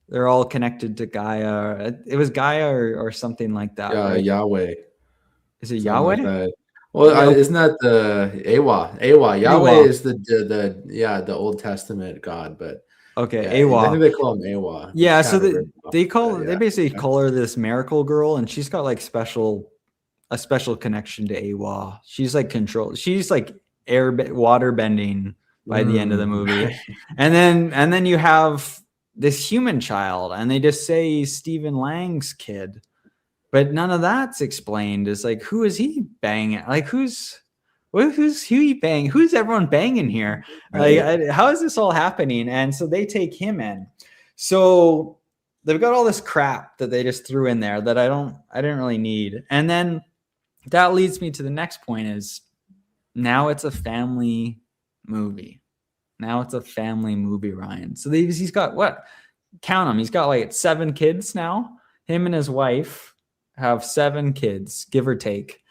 they're all connected to Gaia. It was Gaia or something like that, right? Yahweh. Is it Something like Yahweh? that. Well, Yeah. isn't that the Awa? Yahweh Awa. is the Old Testament God, but Okay, yeah, I Awa. think they call him Awa. Yeah, It's so kind of a rip-off, but they yeah. basically call her this miracle girl, and she's got like a special connection to Awa. She's like she's like water bending by the end of the movie. And then you have this human child, and they just say he's Stephen Lang's kid, but none of that's explained. It's like, who is he banging? Like who's he banging? Who's everyone banging here? Like, how is this all happening? And so they take him in. So they've got all this crap that they just threw in there that I didn't really need. And then that leads me to the next point is now it's a family movie. Now it's a family movie, Ryan. So he's got what? Count them. He's got like 7 kids now. Him and his wife have 7 kids, give or take.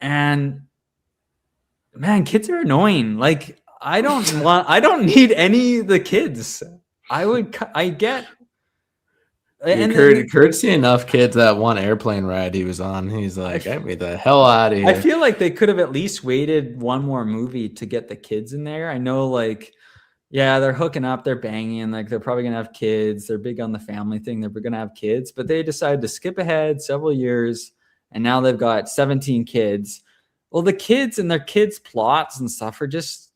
And man, kids are annoying. Like I don't need any of the kids. I get. And Kurt's seen enough kids that one airplane ride he was on. He's like, get me the hell out of here. I feel like they could have at least waited one more movie to get the kids in there. I know, like, yeah, they're hooking up, they're banging, like they're probably gonna have kids. They're big on the family thing. They're gonna have kids, but they decided to skip ahead several years, and now they've got 17 kids. Well, the kids and their kids' plots and stuff they're just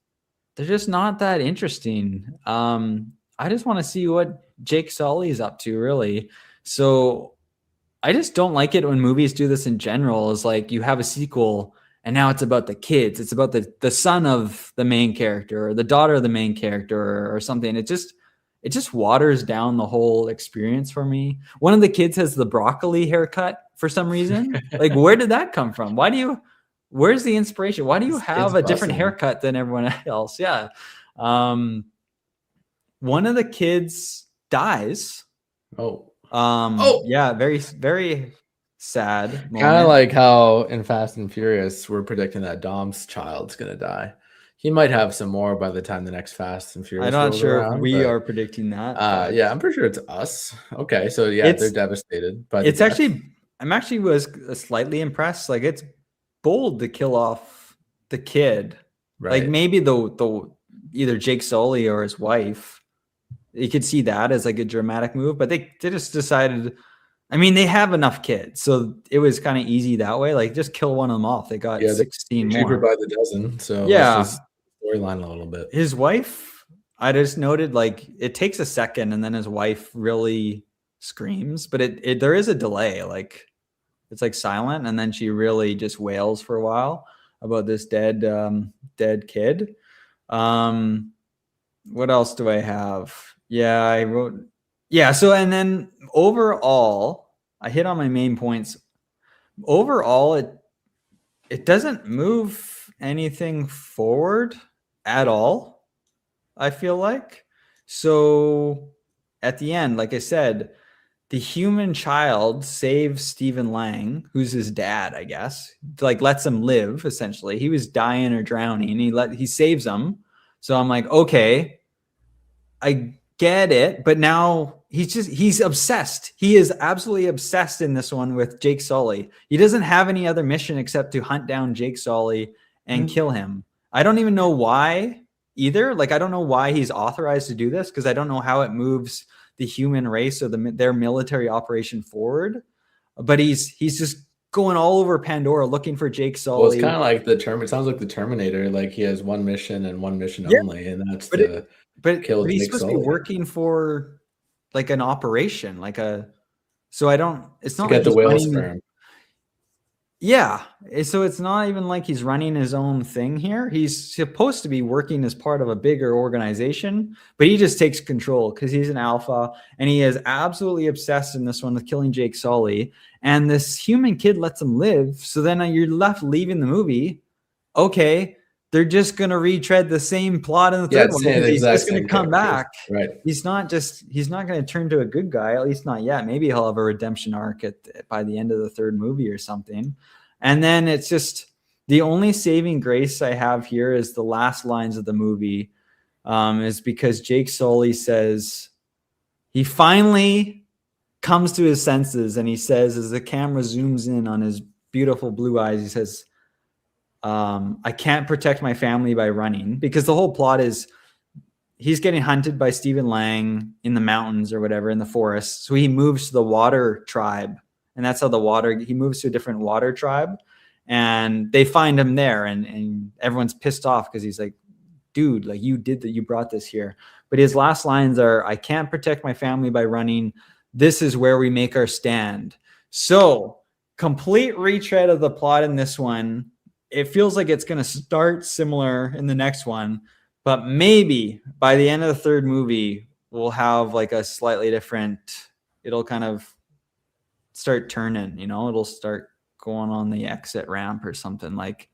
not that interesting. I just want to see what Jake Sully's up to, really. So I just don't like it when movies do this in general. Is like you have a sequel and now it's about the kids. It's about the son of the main character or the daughter of the main character or something. It just waters down the whole experience for me. One of the kids has the broccoli haircut for some reason. Like, where did that come from? Where's the inspiration? Why do you have a different haircut than everyone else? Yeah. One of the kids dies. Yeah, very, very sad moment. Kind of like how in Fast and Furious we're predicting that Dom's child's gonna die. He might have some more by the time the next Fast and Furious. I'm not sure around, if we are predicting that. Yeah, I'm pretty sure it's us. Okay, so yeah, they're devastated. But I'm actually was slightly impressed. Like, it's bold to kill off the kid. Right. Like maybe the either Jake Sully or his wife. You could see that as like a dramatic move, but they just decided. I mean, they have enough kids, so it was kind of easy that way. Like, just kill one of them off. They got 16 more. Cheaper by the dozen. So yeah, let's just storyline a little bit. His wife, I just noted, like, it takes a second, and then his wife really screams, but there is a delay. Like, it's like silent, and then she really just wails for a while about this dead kid. What else do I have? Yeah, I wrote. Yeah, so and then overall, I hit on my main points. Overall, it doesn't move anything forward at all, I feel like. So at the end, like I said, the human child saves Stephen Lang, who's his dad, I guess. Like, lets him live, essentially. He was dying or drowning. He saves him. So I'm like, okay, I get it, but now he's obsessed. He is absolutely obsessed in this one with Jake Sully. He doesn't have any other mission except to hunt down Jake Sully and kill him. I don't even know why either. Like, I don't know why he's authorized to do this, because I don't know how it moves the human race or their military operation forward. But he's just going all over Pandora looking for Jake Sully. Well, it's kind of like it sounds like the Terminator. Like, he has one mission and one mission only, and that's But kill he's Jake supposed Sully. to be working for like an operation, so I don't. It's not to like get the whale running, sperm. Yeah, so it's not even like he's running his own thing here. He's supposed to be working as part of a bigger organization, but he just takes control because he's an alpha, and he is absolutely obsessed in this one with killing Jake Sully. And this human kid lets him live. So then you're left leaving the movie. Okay, they're just going to retread the same plot in the third one. He's just going to come back. Right. He's not going to turn to a good guy, at least not yet. Maybe he'll have a redemption arc by the end of the third movie or something. And then it's just the only saving grace I have here is the last lines of the movie, is because Jake Sully says he finally comes to his senses, and he says, as the camera zooms in on his beautiful blue eyes, he says, I can't protect my family by running, because the whole plot is he's getting hunted by Stephen Lang in the mountains or whatever, in the forest. So he moves to the water tribe, and that's how he moves to a different water tribe, and they find him there, and everyone's pissed off because he's like, dude, like, you did that, you brought this here. But his last lines are, I can't protect my family by running. This is where we make our stand. So complete retread of the plot in this one. It feels like it's going to start similar in the next one, but maybe by the end of the third movie, we'll have like a slightly different, it'll kind of start turning, it'll start going on the exit ramp or something. Like,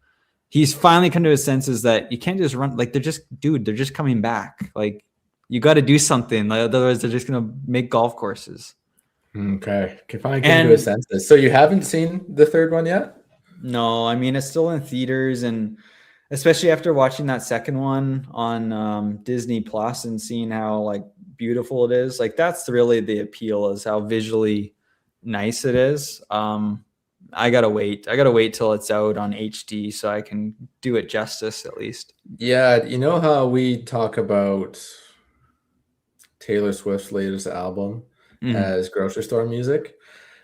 he's finally come to his senses that you can't just run. Like, they're just coming back. Like, you got to do something. Like, otherwise they're just going to make golf courses. Okay. Can finally come to his senses. So you haven't seen the third one yet? No, I mean, it's still in theaters, and especially after watching that second one on Disney Plus and seeing how like beautiful it is, like that's really the appeal, is how visually nice it is. I gotta wait till it's out on HD so I can do it justice at least. Yeah, you know how we talk about Taylor Swift's latest album as grocery store music?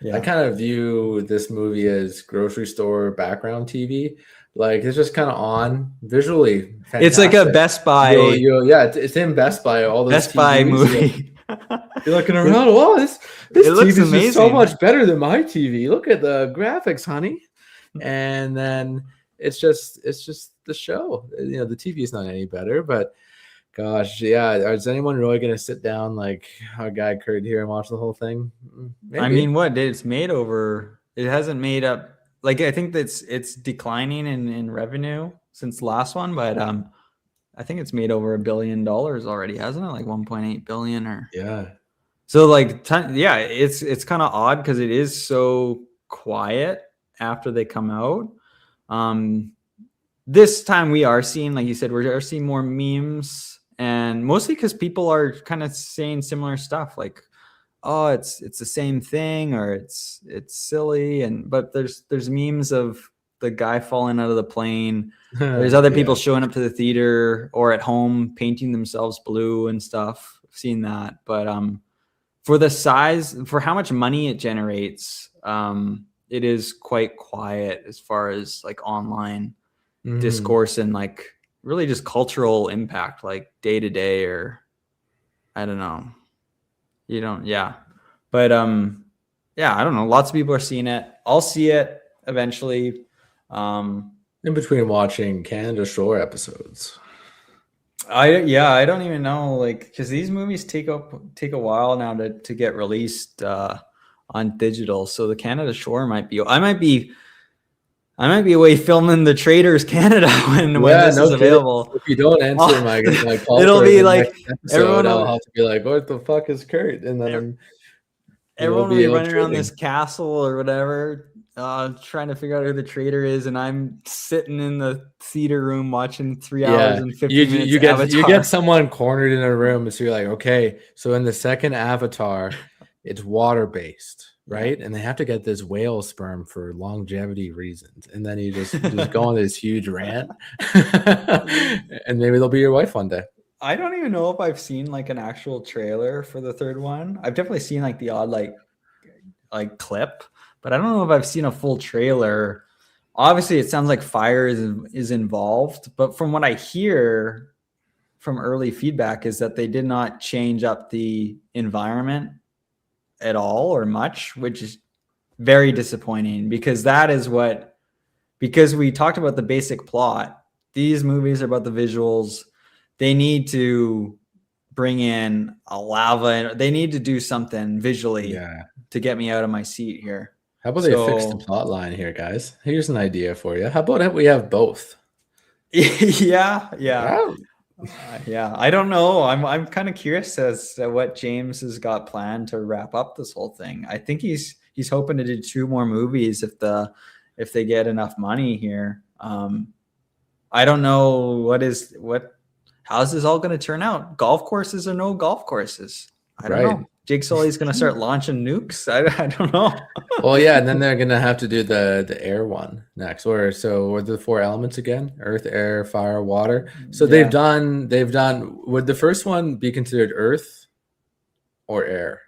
Yeah. I kind of view this movie as grocery store background TV. Like, it's just kind of on visually. Fantastic. It's like a Best Buy. It's in Best Buy. All those Best Buy movie. You're looking around. Oh, this looks TV amazing. is so much better than my TV. Look at the graphics, honey. And then it's just the show. The TV is not any better, but gosh, yeah. Is anyone really going to sit down like our guy Kurt here and watch the whole thing? Maybe. I mean, it hasn't made up. Like, I think it's declining in revenue since the last one, but I think it's made over $1 billion already, hasn't it? Like 1.8 billion or yeah. So like, it's kind of odd because it is so quiet after they come out. This time we are seeing, like you said, we are seeing more memes, and mostly because people are kind of saying similar stuff, like, oh, it's the same thing, or it's silly, but there's memes of the guy falling out of the plane. There's other people showing up to the theater or at home painting themselves blue and stuff. I've seen that, but for the size, for how much money it generates, it is quite quiet as far as like online discourse and like really just cultural impact, like day to day, or I don't know. But I don't know. Lots of people are seeing it. I'll see it eventually. In between watching Canada Shore episodes. I don't even know, like, because these movies take a while now to get released on digital. So the Canada Shore I might be away filming the Traders Canada when this is available. If you don't answer my call, it'll be like everyone will have to be like, "What the fuck is Kurt?" And then everyone will be running around this castle or whatever, trying to figure out who the traitor is, and I'm sitting in the theater room watching 3 hours and 50 minutes. You get someone cornered in a room, so you're like, okay, so in the second Avatar, it's water based. Right, and they have to get this whale sperm for longevity reasons, and then you just go on this huge rant, and maybe they'll be your wife one day. I don't even know if I've seen like an actual trailer for the third one. I've definitely seen like the odd like clip, but I don't know if I've seen a full trailer. Obviously, it sounds like fire is involved, but from what I hear from early feedback is that they did not change up the environment at all or much, which is very disappointing, because because we talked about the basic plot. These movies are about the visuals. They need to bring in a lava. They need to do something visually to get me out of my seat here. How about they fix the plot line here, guys? Here's an idea for you. How about we have both? Yeah. I don't know. I'm kind of curious as to what James has got planned to wrap up this whole thing. I think he's hoping to do 2 more movies if the if they get enough money here. I don't know how's this all going to turn out? Golf courses or no golf courses? I don't know. Jake Sully's going to start launching nukes. I don't know. Well, yeah, and then they're gonna have to do the air one next. What are the 4 elements again? Earth, air, fire, water. So they've done. Would the first one be considered earth or air?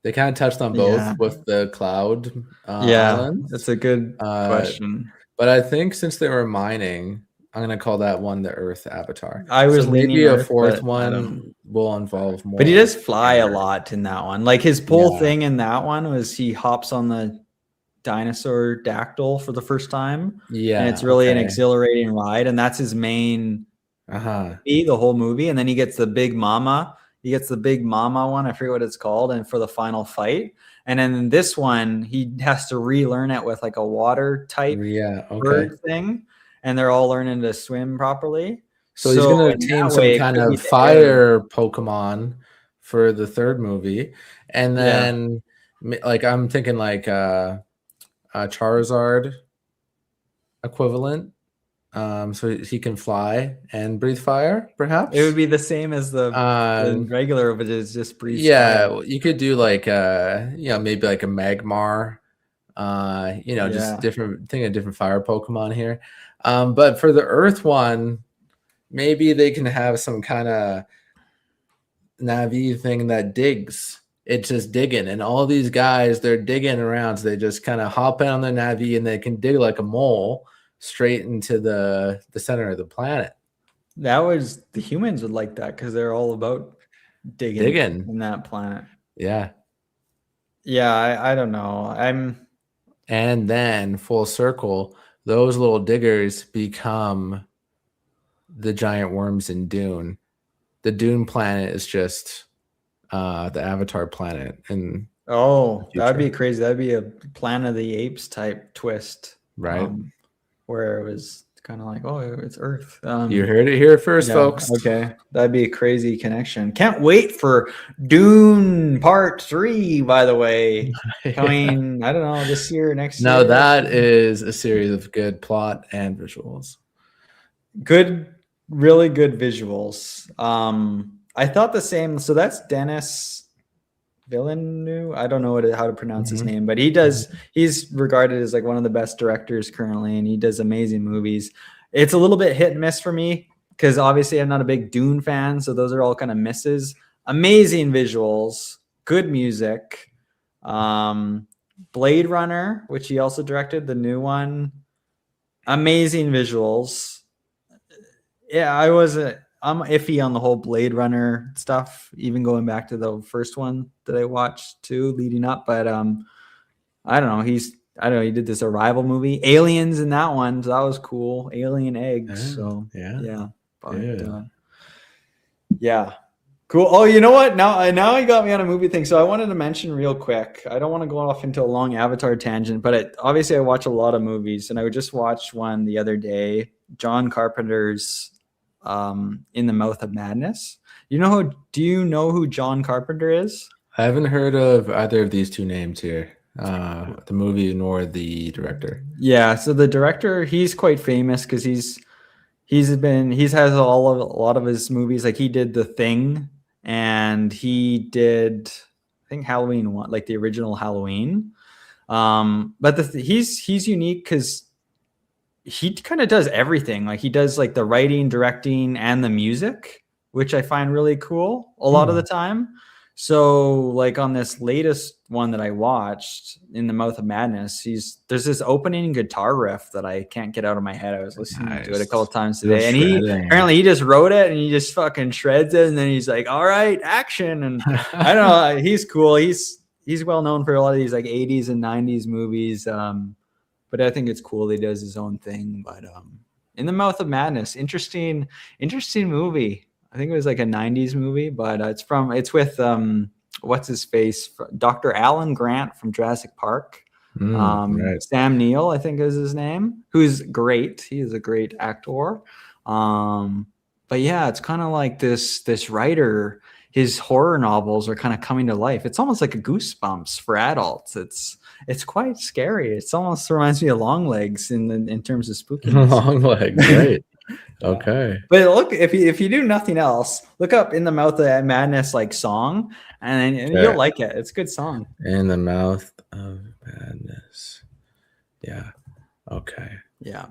They kind of touched on both with the cloud. Islands. That's a good question. But I think since they were mining, I'm gonna call that one the Earth Avatar. I was maybe leaning a fourth one will involve more. But he does fly a lot in that one. Like his whole thing in that one was he hops on the dinosaur dactyl for the first time. Yeah, and it's really an exhilarating ride, and that's his main. The whole movie, and then he gets the big mama. He gets the big mama one. I forget what it's called, and for the final fight. And then in this one, he has to relearn it with like a water type bird thing. And they're all learning to swim properly. So he's going to tame some kind of fire Pokemon for the third movie. And then like I'm thinking like a Charizard equivalent. So he can fly and breathe fire, perhaps. It would be the same as the regular, but it's just breathe fire. Yeah, you could do like maybe like a Magmar. Just different fire Pokemon here. But for the Earth one, maybe they can have some kind of Navi thing that digs. It's just digging, and all these guys, they're digging around. So they just kind of hop in on their Navi, and they can dig like a mole straight into the center of the planet. The humans would like that because they're all about digging in that planet. Yeah. I don't know. And then full circle, those little diggers become the giant worms in Dune. The Dune planet is just the Avatar planet. And that'd be crazy. That'd be a Planet of the Apes type twist, right? Where it was kind of like, it's Earth. You heard it here first, folks. Okay, that'd be a crazy connection. Can't wait for Dune Part 3. By the way, coming. I don't know, this year, next year. No, that is a series of good plot and visuals. Good, really good visuals. I thought the same. So that's Denis Villeneuve. I don't know how to pronounce his name, but he's regarded as like one of the best directors currently, and he does amazing movies. It's a little bit hit and miss for me because obviously I'm not a big Dune fan, so those are all kind of misses. Amazing visuals, good music. Blade Runner, which he also directed, the new one, amazing visuals. Yeah, I'm iffy on the whole Blade Runner stuff, even going back to the first one that I watched too, leading up. But I don't know. He did this Arrival movie, Aliens in that one, so that was cool. Alien eggs. Cool. Oh, you know what? Now he got me on a movie thing. So I wanted to mention real quick. I don't want to go off into a long Avatar tangent, but obviously I watch a lot of movies, and I just watched one the other day, John Carpenter's In the Mouth of Madness. Do you know who John Carpenter is? I haven't heard of either of these two names here, the movie nor the director. Yeah, so the director, he's quite famous because he has a lot of his movies. Like he did The Thing, and he did, I think, Halloween one, like the original Halloween. But he's unique because he kind of does everything. Like he does like the writing, directing, and the music, which I find really cool a lot of the time. So like on this latest one that I watched, In the Mouth of Madness, there's this opening guitar riff that I can't get out of my head. I was listening to it a couple of times today, and apparently he just wrote it and he just fucking shreds it, and then he's like, all right, action. And I don't know, he's cool. He's well known for a lot of these like 80s and 90s movies. But I think it's cool that he does his own thing. But In the Mouth of Madness, interesting movie. I think it was like a 90s movie, but it's with what's his face? Dr. Alan Grant from Jurassic Park. Right. Sam Neill, I think is his name, who's great. He is a great actor. But yeah, it's kind of like this writer. his horror novels are kind of coming to life. It's almost like a Goosebumps for adults. It's quite scary. It's almost reminds me of Longlegs in terms of spookiness. Long legs, right? Okay. But look, if you do nothing else, look up "In the Mouth of Madness" like song, and you'll like it. It's a good song. In the Mouth of Madness. Yeah. Okay. Yeah.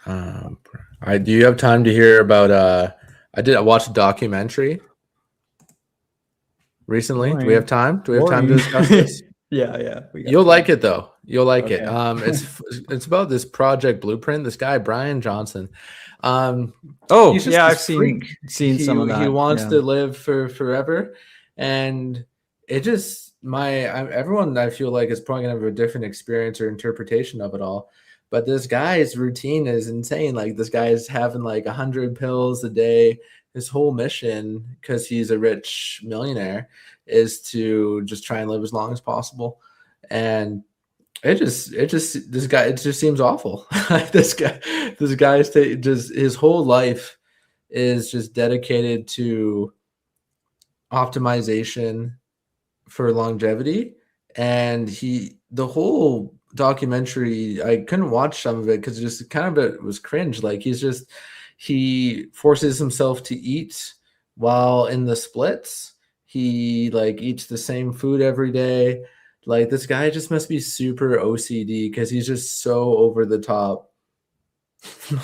Do you have time to hear about? I watched a documentary recently. Do we have time? Do we have time to discuss this? Yeah. You'll like it though. You'll like it. Okay. It's about this Project Blueprint. This guy Bryan Johnson. I've seen some of that. He wants to live for forever, and it just everyone I feel like is probably gonna have a different experience or interpretation of it all. But this guy's routine is insane. Like this guy is having like 100 pills a day. His whole mission, because he's a rich millionaire, is to just try and live as long as possible. And it just seems awful. this guy's just his whole life is just dedicated to optimization for longevity. And the whole documentary, I couldn't watch some of it because just kind of it was cringe. Like he forces himself to eat while in the splits. He like eats the same food every day. Like this guy just must be super OCD because he's just so over the top,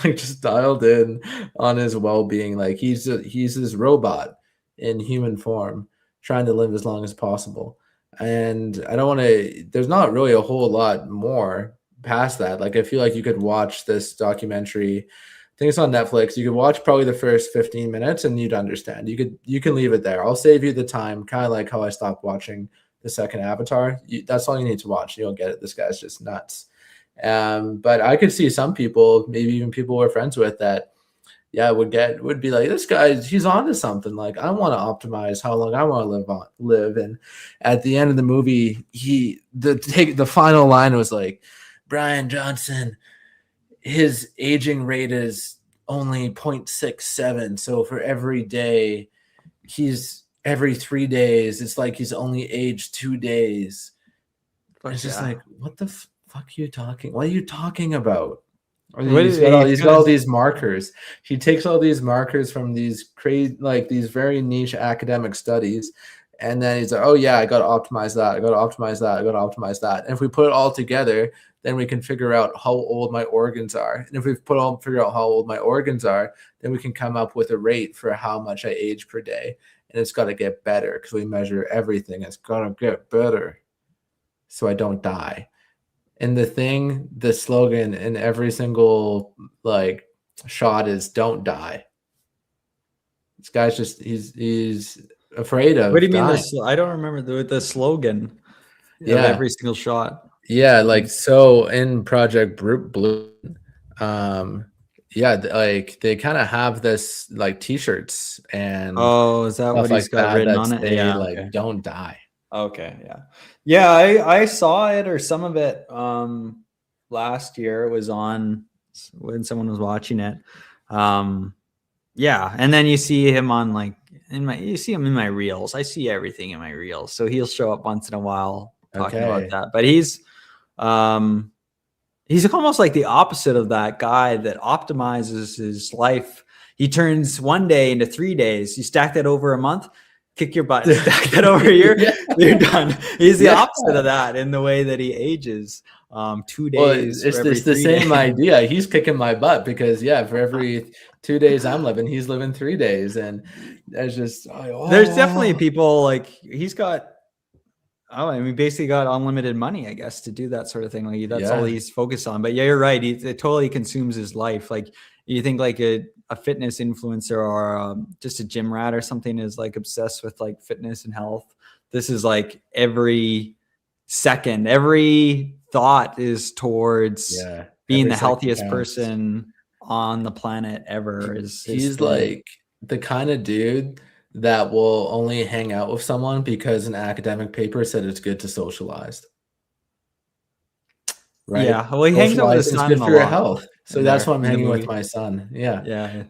like just dialed in on his well-being. Like he's this robot in human form trying to live as long as possible. And I don't want to, there's not really a whole lot more past that. Like, I feel like you could watch this documentary. I think it's on Netflix. You could watch probably the first 15 minutes and you'd understand. You can leave it there. I'll save you the time, kind of like how I stopped watching the second Avatar. That's all you need to watch. You'll get it. This guy's just nuts. But I could see some people, maybe even people we're friends with, that would be like, this guy, he's on to something. Like, I want to optimize how long I want to live. And at the end of the movie, the final line was like, Bryan Johnson, his aging rate is only 0.67. So for every day, every 3 days, it's like he's only aged 2 days. It's just like, what the fuck are you talking? What are you talking about? He's got all these markers. He takes all these markers from these crazy, like these very niche academic studies, and then he's like, "Oh yeah, I got to optimize that. I got to optimize that. I got to optimize that." And if we put it all together, then we can figure out how old my organs are. And if we figure out how old my organs are, then we can come up with a rate for how much I age per day. And it's got to get better because we measure everything. It's got to get better, so I don't die. And the slogan in every single like shot is "Don't die." This guy's just he's afraid of. What do you dying. mean? I don't remember the slogan. Yeah, of every single shot. Yeah, like so in Project Blue, like they kind of have this like T-shirts and is that what he's got written on it? Say, like "Don't die." Okay, yeah. I saw it or some of it last year. It was on when someone was watching it. And then you see him on you see him in my reels. I see everything in my reels, so he'll show up once in a while talking about that. But he's almost like the opposite of that guy that optimizes his life. He turns 1 day into 3 days. You stack that over a month. Kick your butt, stack that over a year, you're done. He's the opposite of that in the way that he ages. 2 days. Well, it's the same idea. He's kicking my butt because for every 2 days I'm living, he's living 3 days, and there's just there's definitely people like he's got. Basically got unlimited money, I guess, to do that sort of thing. Like that's all he's focused on. But you're right. It totally consumes his life. Like you think like a fitness influencer or just a gym rat or something is like obsessed with like fitness and health. This is like every second, every thought is towards being the healthiest person on the planet ever. He's like the kind of dude that will only hang out with someone because an academic paper said it's good to socialize. Right? Yeah. Well, he hangs out with his son. It's good for your health. So that's why I'm hanging with my son. Yeah.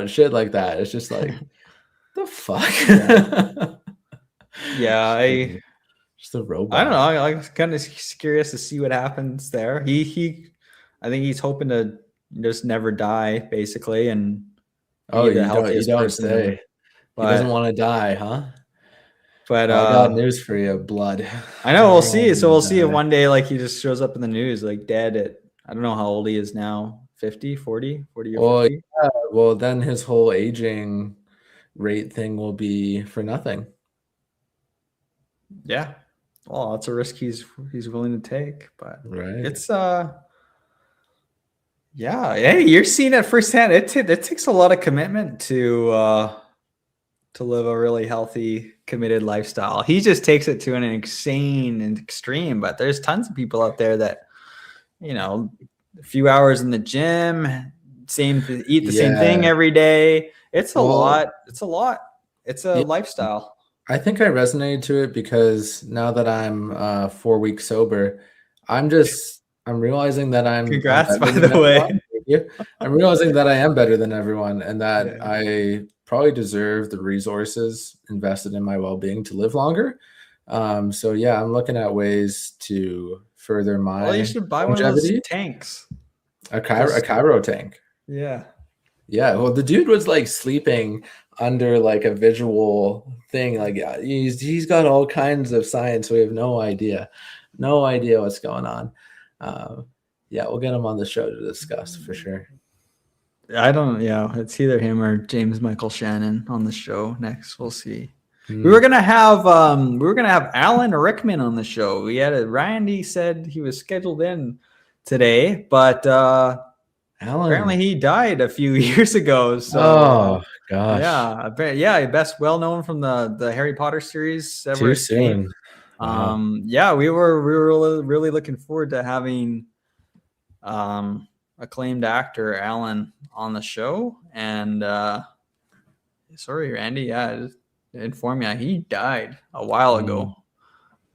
Shit like that. It's just like, The fuck? Yeah, I Just a robot. I don't know. I'm kind of curious to see what happens there. I think he's hoping to just never die, basically, and be Oh, the you healthiest don't person. say. He But doesn't want to die, huh? but Well, I got news for you, blood. I know we'll see. Everyone's So we'll gonna see if die. one day like he just shows up in the news like dead at I don't know how old he is now. 50, 40 or Well, 50. yeah, well, then his whole aging rate thing will be for nothing. Yeah. Well, that's a risk he's willing to take, but Right. it's yeah. Hey, you're seeing it firsthand. It takes a lot of commitment to live a really healthy, committed lifestyle. He just takes it to an insane and extreme, but there's tons of people out there that, you know, a few hours in the gym, eat the same thing Yeah. every day. It's a Well, lot. It's a lot. It's a Yeah. lifestyle. I think I resonated to it because now that I'm 4 weeks sober, I'm realizing that I'm Congrats, better by than the way. everyone. Thank you. I'm realizing that I am better than everyone and that Yeah. I probably deserve the resources invested in my well-being to live longer. So yeah, I'm looking at ways to further my Well, you should buy one of those longevity. tanks. A Cairo tank. Yeah. Yeah, well, the dude was like sleeping under like a visual thing. Like he's got all kinds of science. We have no idea what's going on. Yeah, we'll get him on the show to discuss for sure. I don't. Yeah, it's either him or James Michael Shannon on the show next. We'll see. Hmm. We were gonna have Alan Rickman on the show. We had Randy said he was scheduled in today, but Alan. apparently he died a few years ago. So Oh gosh. yeah, best well known from the Harry Potter series ever. Too soon. Yeah, we were really looking forward to having acclaimed actor Alan on the show, and sorry, Randy, yeah, inform you he died a while ago.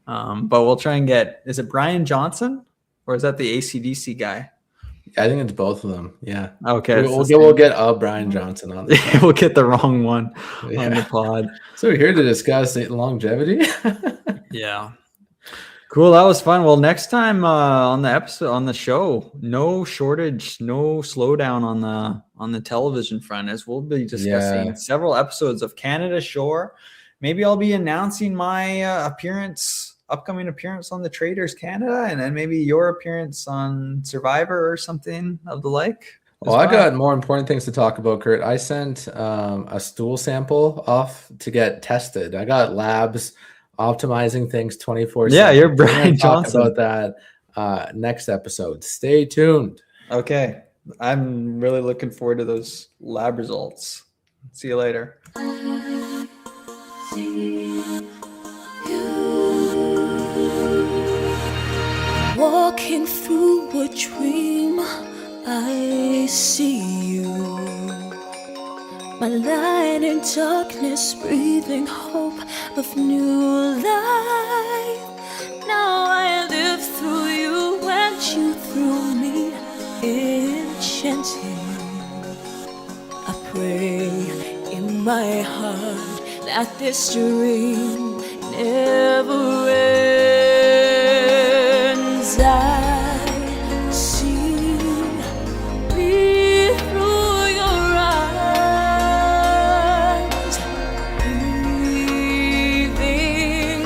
But we'll try and get, is it Bryan Johnson or is that the AC/DC guy? I think it's both of them. Yeah. Okay, We'll get Bryan Johnson on the show. we'll get the wrong one on the Yeah. pod. So we're here to discuss longevity. Yeah. Cool. That was fun. Well, next time on the show, no shortage, no slowdown on the television front, as we'll be discussing several episodes of Canada Shore. Maybe I'll be announcing my upcoming appearance on the Traders Canada, and then maybe your appearance on Survivor or something of the like. Well, I got more important things to talk about, Kurt. I sent a stool sample off to get tested. I got labs optimizing things 24/7. Yeah, you're We're gonna Bryan talk Johnson. about that next episode. Stay tuned. Okay. I'm really looking forward to those lab results. See you later. Walking through a dream, I see you. My light in darkness, breathing hope of new life. Now I live through you and you through me, enchanting. I pray in my heart that this dream never ends. I see me through your eyes, breathing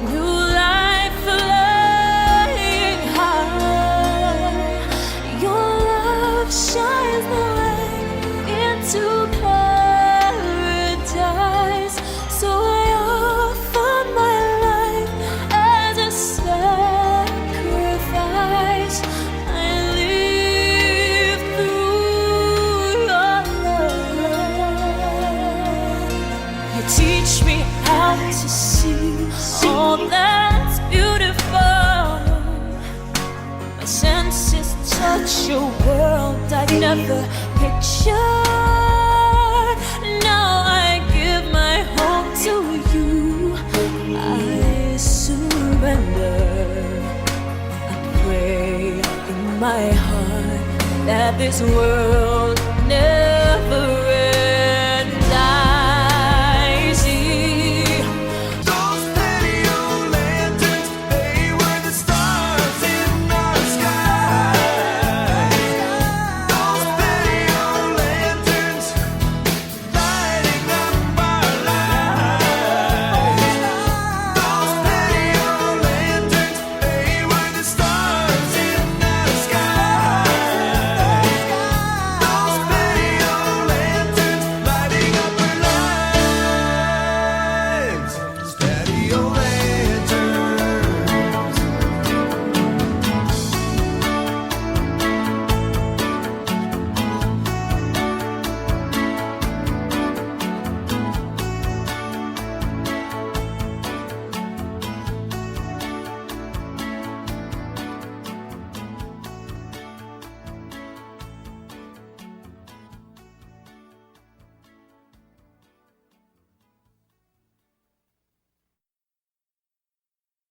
new life, flying high. Your love shines the way into paradise. So I offer my life as a sacrifice. I live through your love. You teach me how to see all that's beautiful. My senses touch your world I'd never pictured. Now I give my home to you. I surrender. I pray in my heart that this world never